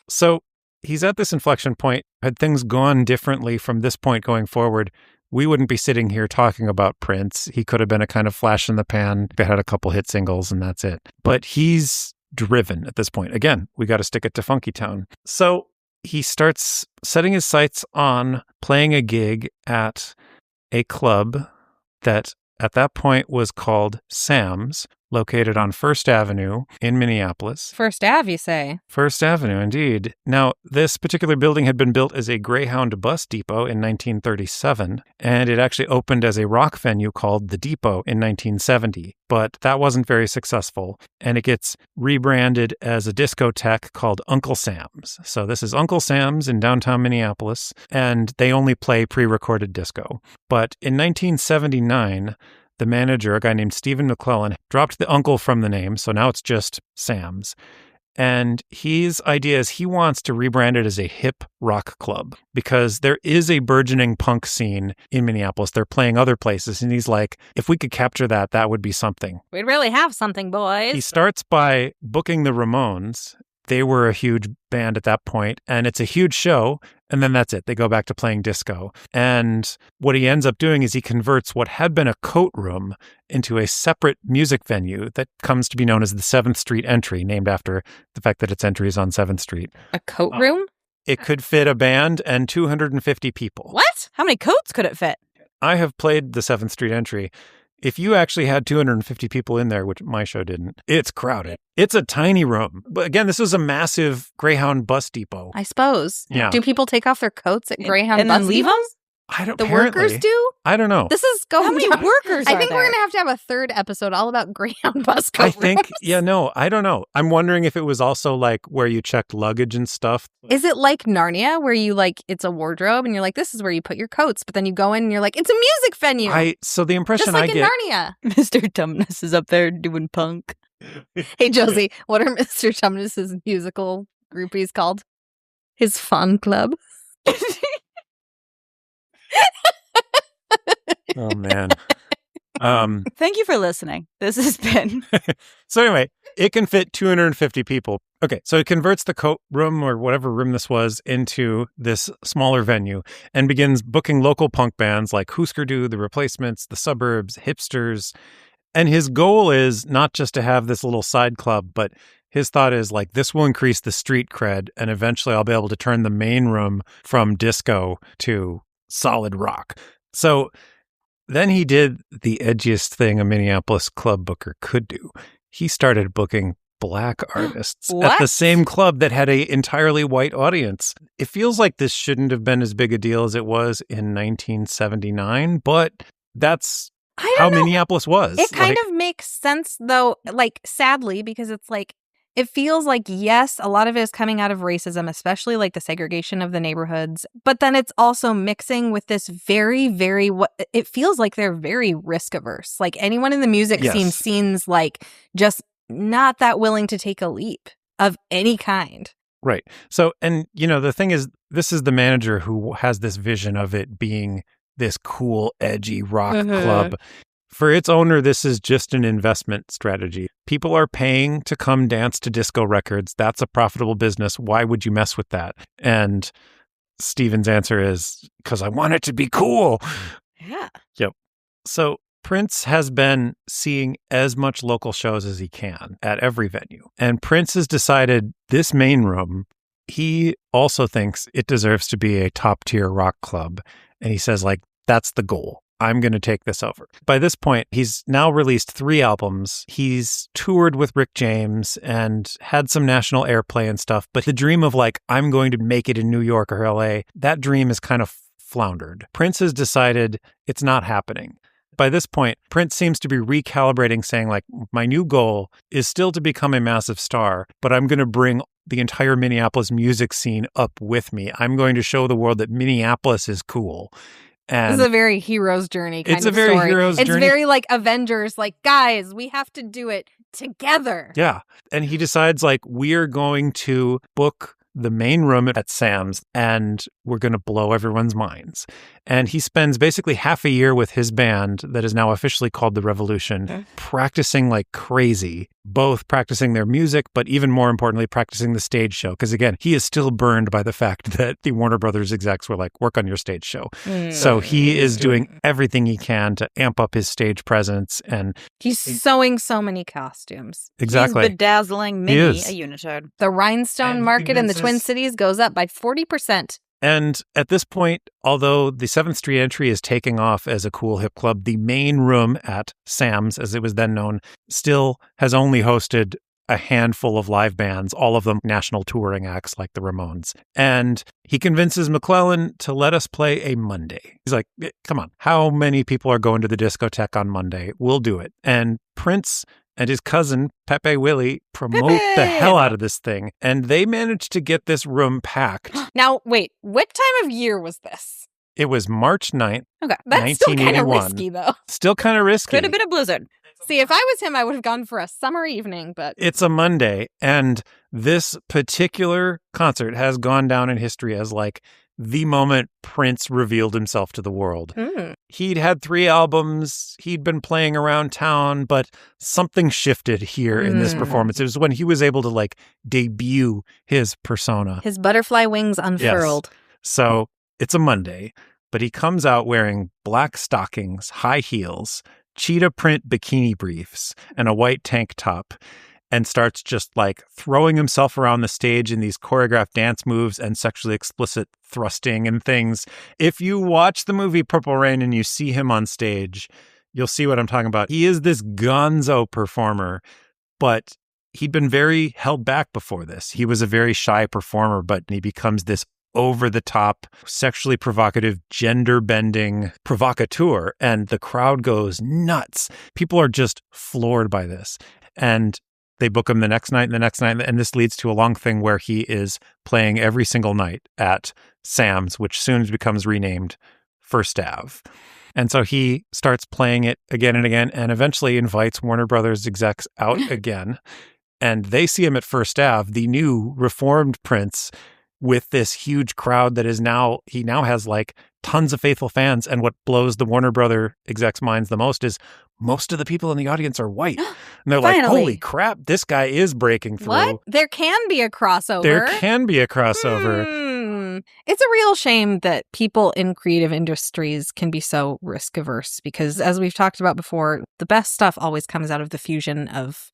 So he's at this inflection point. Had things gone differently from this point going forward, we wouldn't be sitting here talking about Prince. He could have been a kind of flash in the pan that had a couple hit singles and that's it. But he's driven at this point. Again, we got to stick it to Funkytown. So he starts setting his sights on playing a gig at a club that at that point was called Sam's, located on First Avenue in Minneapolis. First Ave, you say? First Avenue, indeed. Now, this particular building had been built as a Greyhound bus depot in 1937, and it actually opened as a rock venue called The Depot in 1970. But that wasn't very successful, and it gets rebranded as a discotheque called Uncle Sam's. So this is Uncle Sam's in downtown Minneapolis, and they only play pre-recorded disco. But in 1979, the manager, a guy named Stephen McClellan, dropped the uncle from the name, so now it's just Sam's. And his idea is he wants to rebrand it as a hip rock club because there is a burgeoning punk scene in Minneapolis. They're playing other places, and he's like, if we could capture that, that would be something. We'd really have something, boys. He starts by booking the Ramones. They were a huge band at that point, and it's a huge show, and then that's it. They go back to playing disco. And what he ends up doing is he converts what had been a coat room into a separate music venue that comes to be known as the 7th Street Entry, named after the fact that its entry is on 7th Street. A coat room? It could fit a band and 250 people. What? How many coats could it fit? I have played the 7th Street Entry. If you actually had 250 people in there, which my show didn't, it's crowded. It's a tiny room. But again, this is a massive Greyhound bus depot. I suppose. Yeah. Do people take off their coats at Greyhound and bus then leave depots? them? I don't. The apparently. workers do? I don't know. This is going How many down. workers I are think we're there? going to have a 3rd episode all about Greyhound bus coat I think, rooms. yeah, no, I don't know. I'm wondering if it was also like where you checked luggage and stuff. Is it like Narnia where you like, it's a wardrobe and you're like, this is where you put your coats, but then you go in and you're like, it's a music venue. So the impression Just like I in get, Narnia. Mr. Tumnus is up there doing punk. Hey, Josie, what are Mr. Tumnus's musical groupies called? His fun club. oh man. Thank you for listening. This has been... So anyway, it can fit 250 people. Okay, so it converts the coat room or whatever room this was into this smaller venue and begins booking local punk bands like Husker Du, The Replacements, The Suburbs, Hipsters. And his goal is not just to have this little side club, but his thought is like, this will increase the street cred and eventually I'll be able to turn the main room from disco to solid rock. So then he did the edgiest thing a Minneapolis club booker could do. He started booking black artists at What? the same club that had an entirely white audience. It feels like this shouldn't have been as big a deal as it was in 1979, but that's how Minneapolis was. It kind of makes sense, though, like, sadly, because it's like, it feels like, yes, a lot of it is coming out of racism, especially like the segregation of the neighborhoods. But then it's also mixing with this very, very, it feels like they're very risk averse. Like anyone in the music scene seems like just not that willing to take a leap of any kind. Right. So, and the thing is, this is the manager who has this vision of it being this cool, edgy rock club. For its owner, this is just an investment strategy. People are paying to come dance to disco records. That's a profitable business. Why would you mess with that? And Steven's answer is, because I want it to be cool. Yeah. Yep. So Prince has been seeing as much local shows as he can at every venue. And Prince has decided this main room, he also thinks it deserves to be a top-tier rock club. And he says, like, that's the goal. I'm going to take this over. By this point, he's now released 3 albums. He's toured with Rick James and had some national airplay and stuff. But the dream of like, I'm going to make it in New York or LA, that dream is kind of floundered. Prince has decided it's not happening. By this point, Prince seems to be recalibrating, saying like, my new goal is still to become a massive star, but I'm going to bring the entire Minneapolis music scene up with me. I'm going to show the world that Minneapolis is cool. And this is a very hero's journey kind of story. It's a very hero's journey. It's very like Avengers, like, guys, we have to do it together. Yeah. And he decides, like, we're going to book the main room at Sam's and we're going to blow everyone's minds. And he spends basically half a year with his band that is now officially called The Revolution, practicing like crazy, both practicing their music, but even more importantly, practicing the stage show. Because again, he is still burned by the fact that the Warner Brothers execs were like, work on your stage show. So he is doing everything he can to amp up his stage presence. And he's sewing so many costumes. Exactly. He's bedazzling Minnie a unitard. The rhinestone market in the Twin Cities goes up by 40%. And at this point, although the 7th Street Entry is taking off as a cool hip club, the main room at Sam's, as it was then known, still has only hosted a handful of live bands, all of them national touring acts like the Ramones. And he convinces McClellan to let us play a Monday. He's like, come on, how many people are going to the discotheque on Monday? We'll do it. And Prince and his cousin, Pepe Willie, promote the hell out of this thing. And they managed to get this room packed. Now, wait, what time of year was this? It was March 9th, okay, that's still kind of risky, though. Still kind of risky. Could have been a blizzard. See, if I was him, I would have gone for a summer evening, but... It's a Monday, and this particular concert has gone down in history as, like, the moment Prince revealed himself to the world. He'd had 3 albums, he'd been playing around town, but something shifted here in this performance. It was when he was able to, like, debut his persona. His butterfly wings unfurled. Yes. So, it's a Monday, but he comes out wearing black stockings, high heels, cheetah print bikini briefs, and a white tank top, and starts just like throwing himself around the stage in these choreographed dance moves and sexually explicit thrusting and things. If you watch the movie Purple Rain and you see him on stage, you'll see what I'm talking about. He is this gonzo performer, but he'd been very held back before this. He was a very shy performer, but he becomes this over-the-top, sexually provocative, gender-bending provocateur, and the crowd goes nuts. People are just floored by this. And they book him the next night and the next night, and this leads to a long thing where he is playing every single night at Sam's, which soon becomes renamed First Ave. And so he starts playing it again and again, and eventually invites Warner Brothers execs out again. And they see him at First Ave, the new reformed Prince, with this huge crowd that is now, he now has like tons of faithful fans. And what blows the Warner Brother execs' minds the most is most of the people in the audience are white. And they're like, holy crap, this guy is breaking through. What? There can be a crossover. There can be a crossover. It's a real shame that people in creative industries can be so risk averse because, as we've talked about before, the best stuff always comes out of the fusion of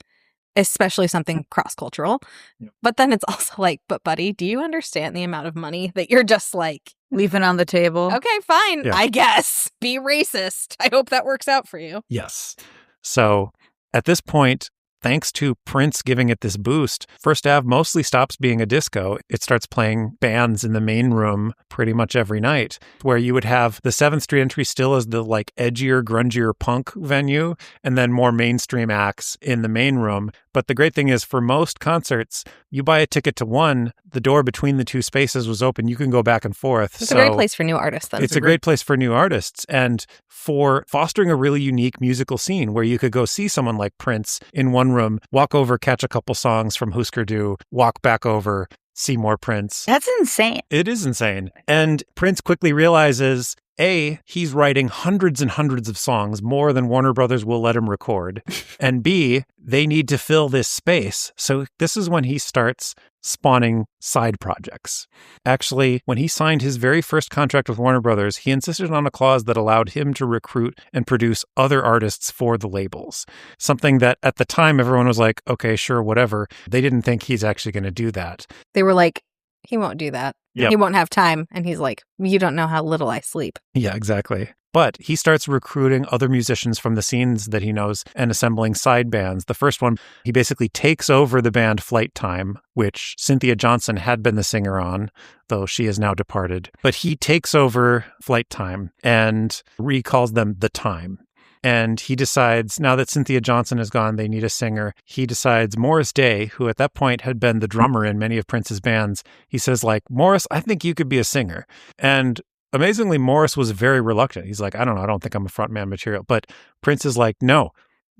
especially something cross-cultural. Yep. But then it's also like, but buddy, do you understand the amount of money that you're just like leaving on the table? Okay, fine. Yeah. I guess. Be racist. I hope that works out for you. Yes. So at this point, thanks to Prince giving it this boost, First Ave mostly stops being a disco. It starts playing bands in the main room pretty much every night, where you would have the 7th Street entry still as the like edgier, grungier punk venue, and then more mainstream acts in the main room. But the great thing is, for most concerts, you buy a ticket to one, the door between the two spaces was open. You can go back and forth. It's a great place for new artists, then. It's a great place for new artists and for fostering a really unique musical scene where you could go see someone like Prince in one room, walk over, catch a couple songs from Husker Du, walk back over, see more Prince. That's insane. It is insane. And Prince quickly realizes, A, he's writing hundreds and hundreds of songs, more than Warner Brothers will let him record. And B, they need to fill this space. So this is when he starts spawning side projects. Actually, when he signed his very first contract with Warner Brothers, he insisted on a clause that allowed him to recruit and produce other artists for the labels. Something that at the time everyone was like, okay, sure, whatever. They didn't think he's actually going to do that. They were like, he won't do that. Yep. He won't have time. And he's like, you don't know how little I sleep. Yeah, exactly. But he starts recruiting other musicians from the scenes that he knows and assembling side bands. The first one, he basically takes over the band Flight Time, which Cynthia Johnson had been the singer on, though she is now departed. But he takes over Flight Time and recalls them The Time. And he decides, now that Cynthia Johnson is gone, they need a singer. He decides Morris Day, who at that point had been the drummer in many of Prince's bands, he says, like, Morris, I think you could be a singer. And amazingly, Morris was very reluctant. He's like, I don't know, I don't think I'm a frontman material. But Prince is like, no,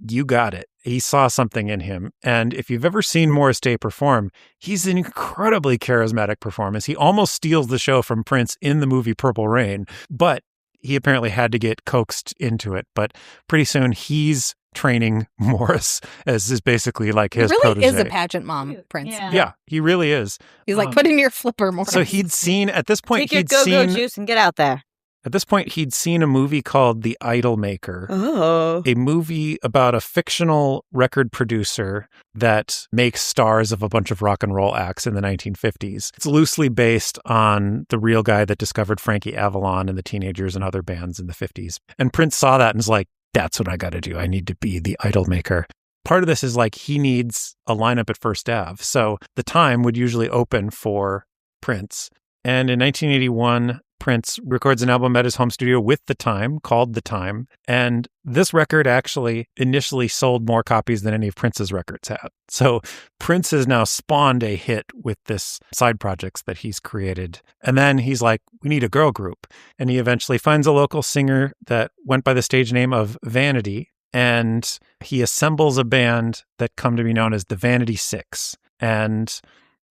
you got it. He saw something in him. And if you've ever seen Morris Day perform, he's an incredibly charismatic performance. He almost steals the show from Prince in the movie Purple Rain, but he apparently had to get coaxed into it. But pretty soon he's training Morris as is basically like his protege. He really protege. is a pageant mom, Prince. Yeah, he really is. He's like, put in your flipper, Morris. So he'd seen, at this point, Take your go-go juice and get out there. At this point, he'd seen a movie called The Idol Maker, Oh. a movie about a fictional record producer that makes stars of a bunch of rock and roll acts in the 1950s. It's loosely based on the real guy that discovered Frankie Avalon and the Teenagers and other bands in the 50s. And Prince saw that and was like, that's what I got to do. I need to be the Idol Maker. Part of this is like he needs a lineup at First Ave. So The Time would usually open for Prince. And in 1981, Prince records an album at his home studio with The Time, called The Time. And this record actually initially sold more copies than any of Prince's records had. So Prince has now spawned a hit with this side projects that he's created. And then he's like, we need a girl group. And he eventually finds a local singer that went by the stage name of Vanity. And he assembles a band that come to be known as the Vanity Six. And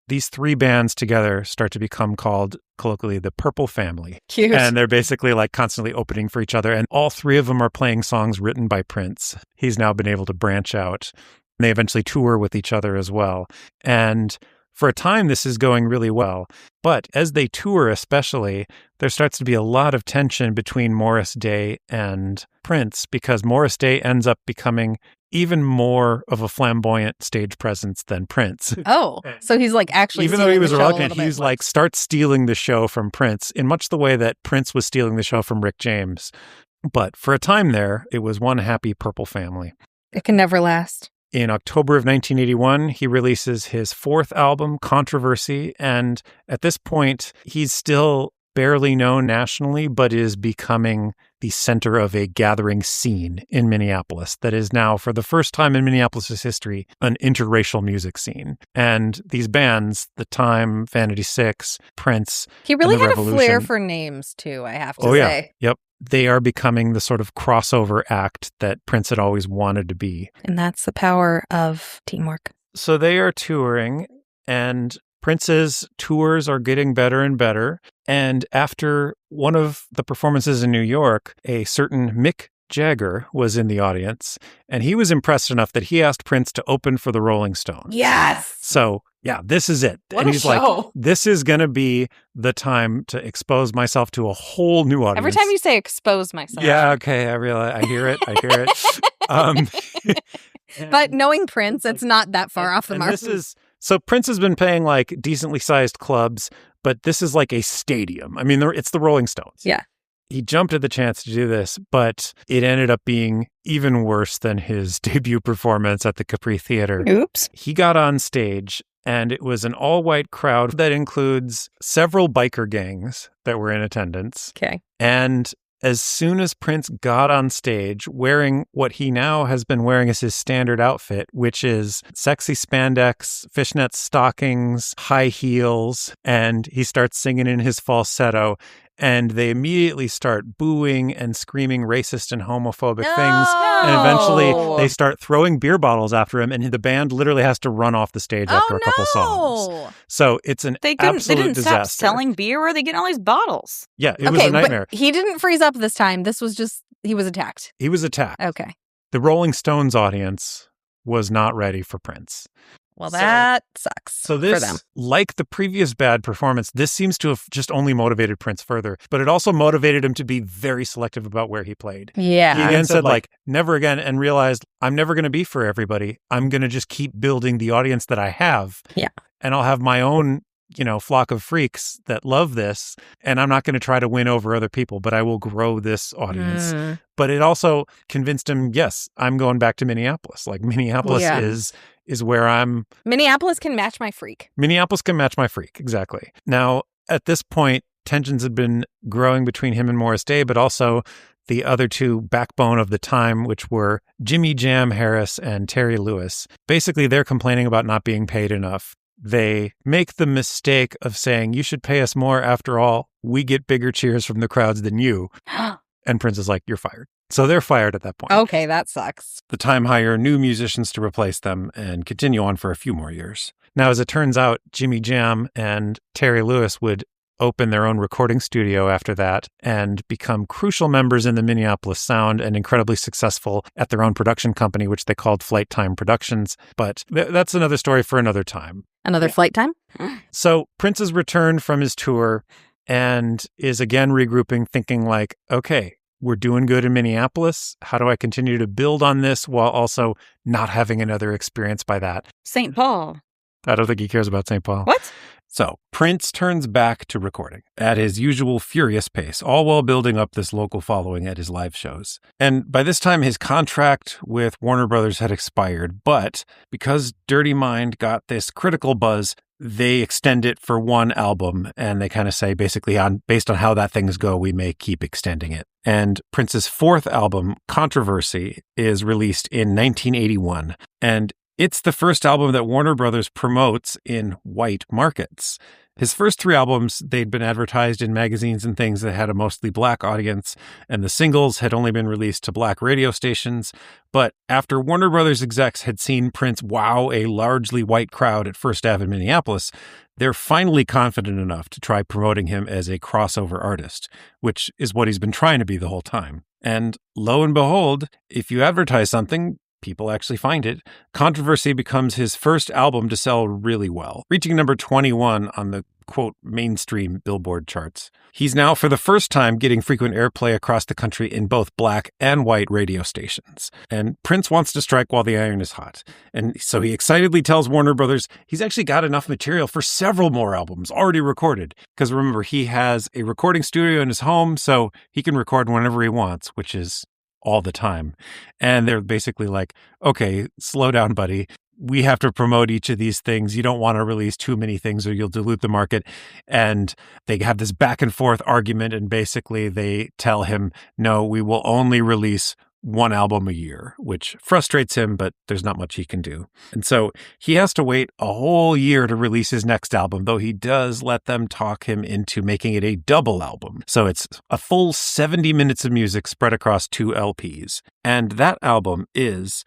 these three bands together start to become called colloquially the Purple Family. Cute. And they're basically like constantly opening for each other. And all three of them are playing songs written by Prince. He's now been able to branch out. And they eventually tour with each other as well. And for a time, this is going really well. But as they tour especially, there starts to be a lot of tension between Morris Day and Prince because Morris Day ends up becoming even more of a flamboyant stage presence than Prince. Oh, so he's like actually even though he was stealing the show a reluctant, little he's bit. like starts stealing the show from Prince in much the way that Prince was stealing the show from Rick James. But for a time there, it was one happy Purple Family. It can never last. In October of 1981, he releases his fourth album, Controversy, and at this point, he's still barely known nationally, but is becoming the center of a gathering scene in Minneapolis that is now, for the first time in Minneapolis' history, an interracial music scene. And these bands, The Time, Vanity Six, Prince, He really and The had a flair Revolution. for names, too, I have to Oh, yeah. say. Yep. They are becoming the sort of crossover act that Prince had always wanted to be. And that's the power of teamwork. So they are touring, and Prince's tours are getting better and better. And after one of the performances in New York, a certain Mick Jagger was in the audience, and he was impressed enough that he asked Prince to open for the Rolling Stones. Yes! So, yeah, this is it. What and a he's show. like, this is going to be the time to expose myself to a whole new audience. Every time you say expose myself. Yeah, okay, I realize. I hear it. I hear it. But knowing Prince, it's not that far off the and mark. So Prince has been playing like decently sized clubs, but this is like a stadium. I mean, it's the Rolling Stones. Yeah. He jumped at the chance to do this, but it ended up being even worse than his debut performance at the Capri Theater. Oops. He got on stage, and it was an all-white crowd that includes several biker gangs that were in attendance. Okay. And as soon as Prince got on stage wearing what he now has been wearing as his standard outfit, which is sexy spandex, fishnet stockings, high heels, and he starts singing in his falsetto, and they immediately start booing and screaming racist and homophobic things. And eventually they start throwing beer bottles after him, and the band literally has to run off the stage after a couple songs. So it's an absolute They didn't disaster. stop selling beer. Where are they getting all these bottles? Yeah, it was a nightmare. But he didn't freeze up this time. This was just, he was attacked. He was attacked. Okay. The Rolling Stones audience was not ready for Prince. Well, that sucks So this, for them. like the previous bad performance, this seems to have just only motivated Prince further, but it also motivated him to be very selective about where he played. Yeah. He again said, like, never again, and realized, I'm never going to be for everybody. I'm going to just keep building the audience that I have. Yeah. And I'll have my own, flock of freaks that love this. And I'm not going to try to win over other people, but I will grow this audience. But it also convinced him, yes, I'm going back to Minneapolis. Like, Minneapolis is where I'm. Minneapolis can match my freak. Minneapolis can match my freak. Exactly. Now, at this point, tensions had been growing between him and Morris Day, but also the other two backbone of the time, which were Jimmy Jam Harris and Terry Lewis. Basically, they're complaining about not being paid enough. They make the mistake of saying, you should pay us more. After all, we get bigger cheers from the crowds than you. And Prince is like, you're fired. So they're fired at that point. Okay, that sucks. The time hire new musicians to replace them and continue on for a few more years. Now, as it turns out, Jimmy Jam and Terry Lewis would open their own recording studio after that and become crucial members in the Minneapolis sound and incredibly successful at their own production company, which they called Flight Time Productions. But that's another story for another time. Another flight time? So Prince has returned from his tour and is again regrouping, thinking like, okay, we're doing good in Minneapolis. How do I continue to build on this while also not having another experience by that? St. Paul. I don't think he cares about St. Paul. What? So Prince turns back to recording at his usual furious pace, all while building up this local following at his live shows. And by this time, his contract with Warner Brothers had expired, but because Dirty Mind got this critical buzz, they extend it for one album, and they kind of say, basically, based on how that things go, we may keep extending it. And Prince's fourth album, Controversy, is released in 1981, and it's the first album that Warner Brothers promotes in white markets. His first three albums, they'd been advertised in magazines and things that had a mostly black audience, and the singles had only been released to black radio stations. But after Warner Brothers execs had seen Prince wow a largely white crowd at First Ave in Minneapolis, they're finally confident enough to try promoting him as a crossover artist, which is what he's been trying to be the whole time. And lo and behold, if you advertise something, people actually find it. Controversy becomes his first album to sell really well, reaching number 21 on the, quote, mainstream Billboard charts. He's now, for the first time, getting frequent airplay across the country in both black and white radio stations. And Prince wants to strike while the iron is hot. And so he excitedly tells Warner Brothers he's actually got enough material for several more albums already recorded. Because remember, he has a recording studio in his home, so he can record whenever he wants, which is all the time. And they're basically like, okay, slow down, buddy. We have to promote each of these things. You don't want to release too many things or you'll dilute the market. And they have this back and forth argument. And basically they tell him, no, we will only release one album a year, which frustrates him, but there's not much he can do. And so he has to wait a whole year to release his next album, though he does let them talk him into making it a double album. So it's a full 70 minutes of music spread across 2 LPs. And that album is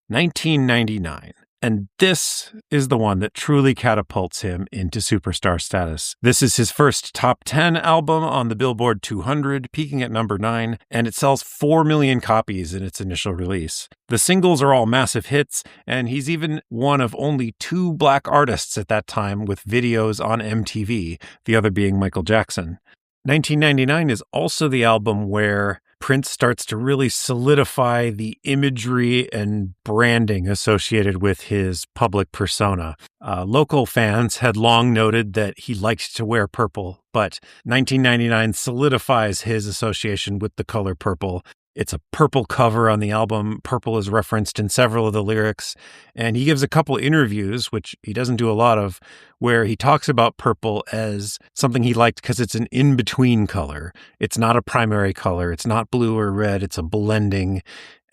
1999. And this is the one that truly catapults him into superstar status. This is his first top 10 album on the Billboard 200, peaking at number 9, and it sells 4 million copies in its initial release. The singles are all massive hits, and he's even one of only 2 black artists at that time with videos on MTV, the other being Michael Jackson. 1999 is also the album where Prince starts to really solidify the imagery and branding associated with his public persona. Local fans had long noted that he liked to wear purple, but 1999 solidifies his association with the color purple. It's a purple cover on the album. Purple is referenced in several of the lyrics. And he gives a couple interviews, which he doesn't do a lot of, where he talks about purple as something he liked because it's an in-between color. It's not a primary color. It's not blue or red. It's a blending.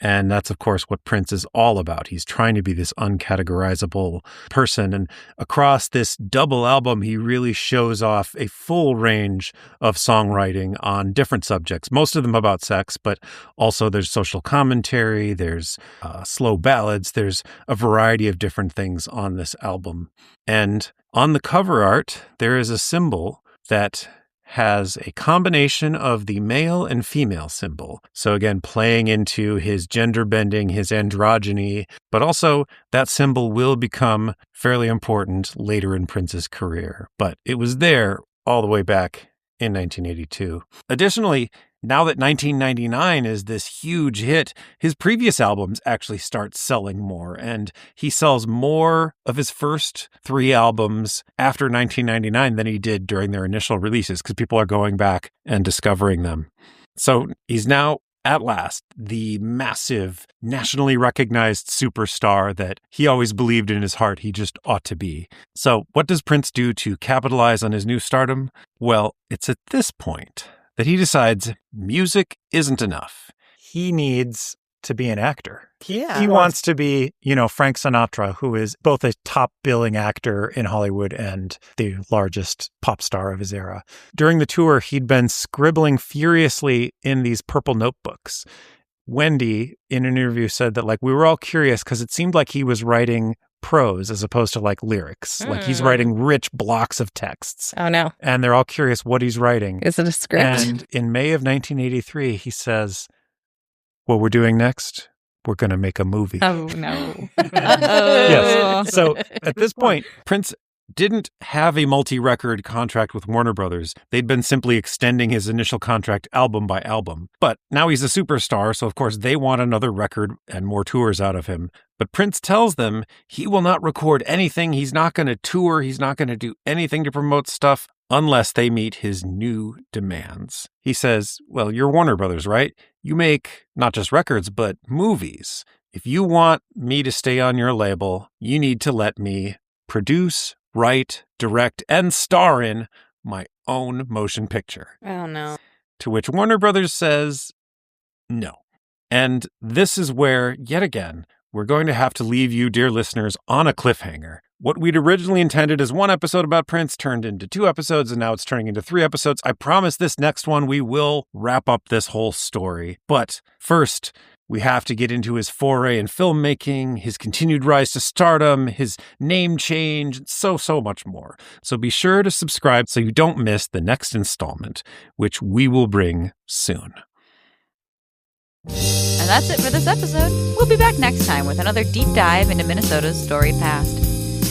And that's, of course, what Prince is all about. He's trying to be this uncategorizable person. And across this double album, he really shows off a full range of songwriting on different subjects, most of them about sex, but also there's social commentary, there's slow ballads, there's a variety of different things on this album. And on the cover art, there is a symbol that has a combination of the male and female symbol. So again, playing into his gender bending, his androgyny, but also that symbol will become fairly important later in Prince's career. But it was there all the way back in 1982. Additionally, now that 1999 is this huge hit, his previous albums actually start selling more, and he sells more of his first 3 albums after 1999 than he did during their initial releases, because people are going back and discovering them. So he's now, at last, the massive, nationally recognized superstar that he always believed in his heart he just ought to be. So what does Prince do to capitalize on his new stardom? Well, it's at this point that he decides music isn't enough. He needs to be an actor. Yeah. He wants to be, Frank Sinatra, who is both a top billing actor in Hollywood and the largest pop star of his era. During the tour, he'd been scribbling furiously in these purple notebooks. Wendy, in an interview, said that we were all curious because it seemed like he was writing prose as opposed to lyrics. He's writing rich blocks of texts. Oh, no. And they're all curious what he's writing. Is it a script? And in May of 1983, he says, what we're doing next, we're going to make a movie. Oh, no. Yes. So at this point, Prince didn't have a multi-record contract with Warner Brothers. They'd been simply extending his initial contract album by album. But now he's a superstar, so of course they want another record and more tours out of him. But Prince tells them he will not record anything. He's not going to tour. He's not going to do anything to promote stuff unless they meet his new demands. He says, well, you're Warner Brothers, right? You make not just records, but movies. If you want me to stay on your label, you need to let me produce, write, direct, and star in my own motion picture. Oh, no. To which Warner Brothers says no. And this is where, yet again, we're going to have to leave you, dear listeners, on a cliffhanger. What we'd originally intended as 1 episode about Prince turned into 2 episodes, and now it's turning into 3 episodes. I promise this next one we will wrap up this whole story. But first, we have to get into his foray in filmmaking, his continued rise to stardom, his name change, and so much more. So be sure to subscribe so you don't miss the next installment, which we will bring soon. And that's it for this episode. We'll be back next time with another deep dive into Minnesota's storied past.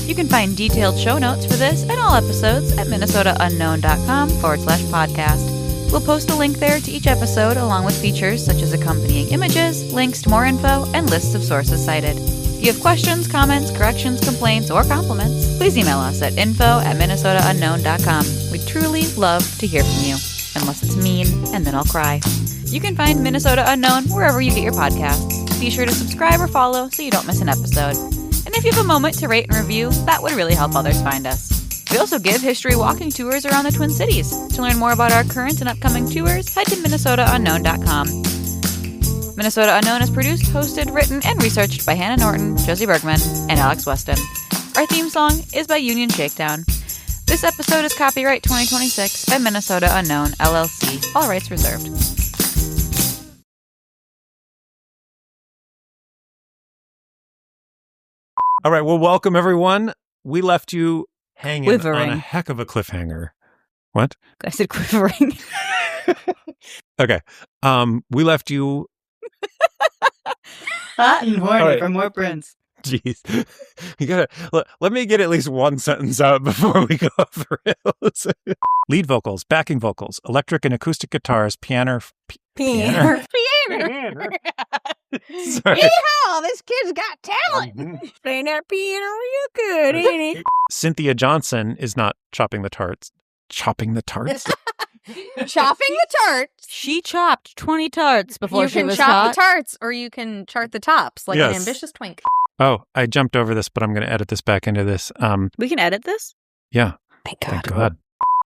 You can find detailed show notes for this and all episodes at minnesotaunknown.com/podcast. We'll post a link there to each episode along with features such as accompanying images, links to more info, and lists of sources cited. If you have questions, comments, corrections, complaints, or compliments, please email us at info@minnesotaunknown.com. We'd truly love to hear from you, unless it's mean, and then I'll cry. You can find Minnesota Unknown wherever you get your podcasts. Be sure to subscribe or follow so you don't miss an episode. And if you have a moment to rate and review, that would really help others find us. We also give history walking tours around the Twin Cities. To learn more about our current and upcoming tours, head to minnesotaunknown.com. Minnesota Unknown is produced, hosted, written, and researched by Hannah Norton, Josie Bergman, and Alex Weston. Our theme song is by Union Shakedown. This episode is copyright 2026 by Minnesota Unknown, LLC. All rights reserved. All right, well, welcome, everyone. We left you hanging Quivering. on a heck of a cliffhanger. What? I said quivering. Okay. We left you... Hot and horny All right. for more Prince. Jeez. You gotta let me get at least one sentence out before we go off the rails. Lead vocals, backing vocals, electric and acoustic guitars, piano. Piano. Sorry. Yeehaw, this kid's got talent. Playing that piano real good, ain't he? Cynthia Johnson is not chopping the tarts. Chopping the tarts? Chopping the tarts. She chopped 20 tarts before You she can was chop hot. the tarts, or you can chart the tops like an Yes. ambitious twink. Oh, I jumped over this, but I'm going to edit this back into this. We can edit this? Yeah. Thank Thank God.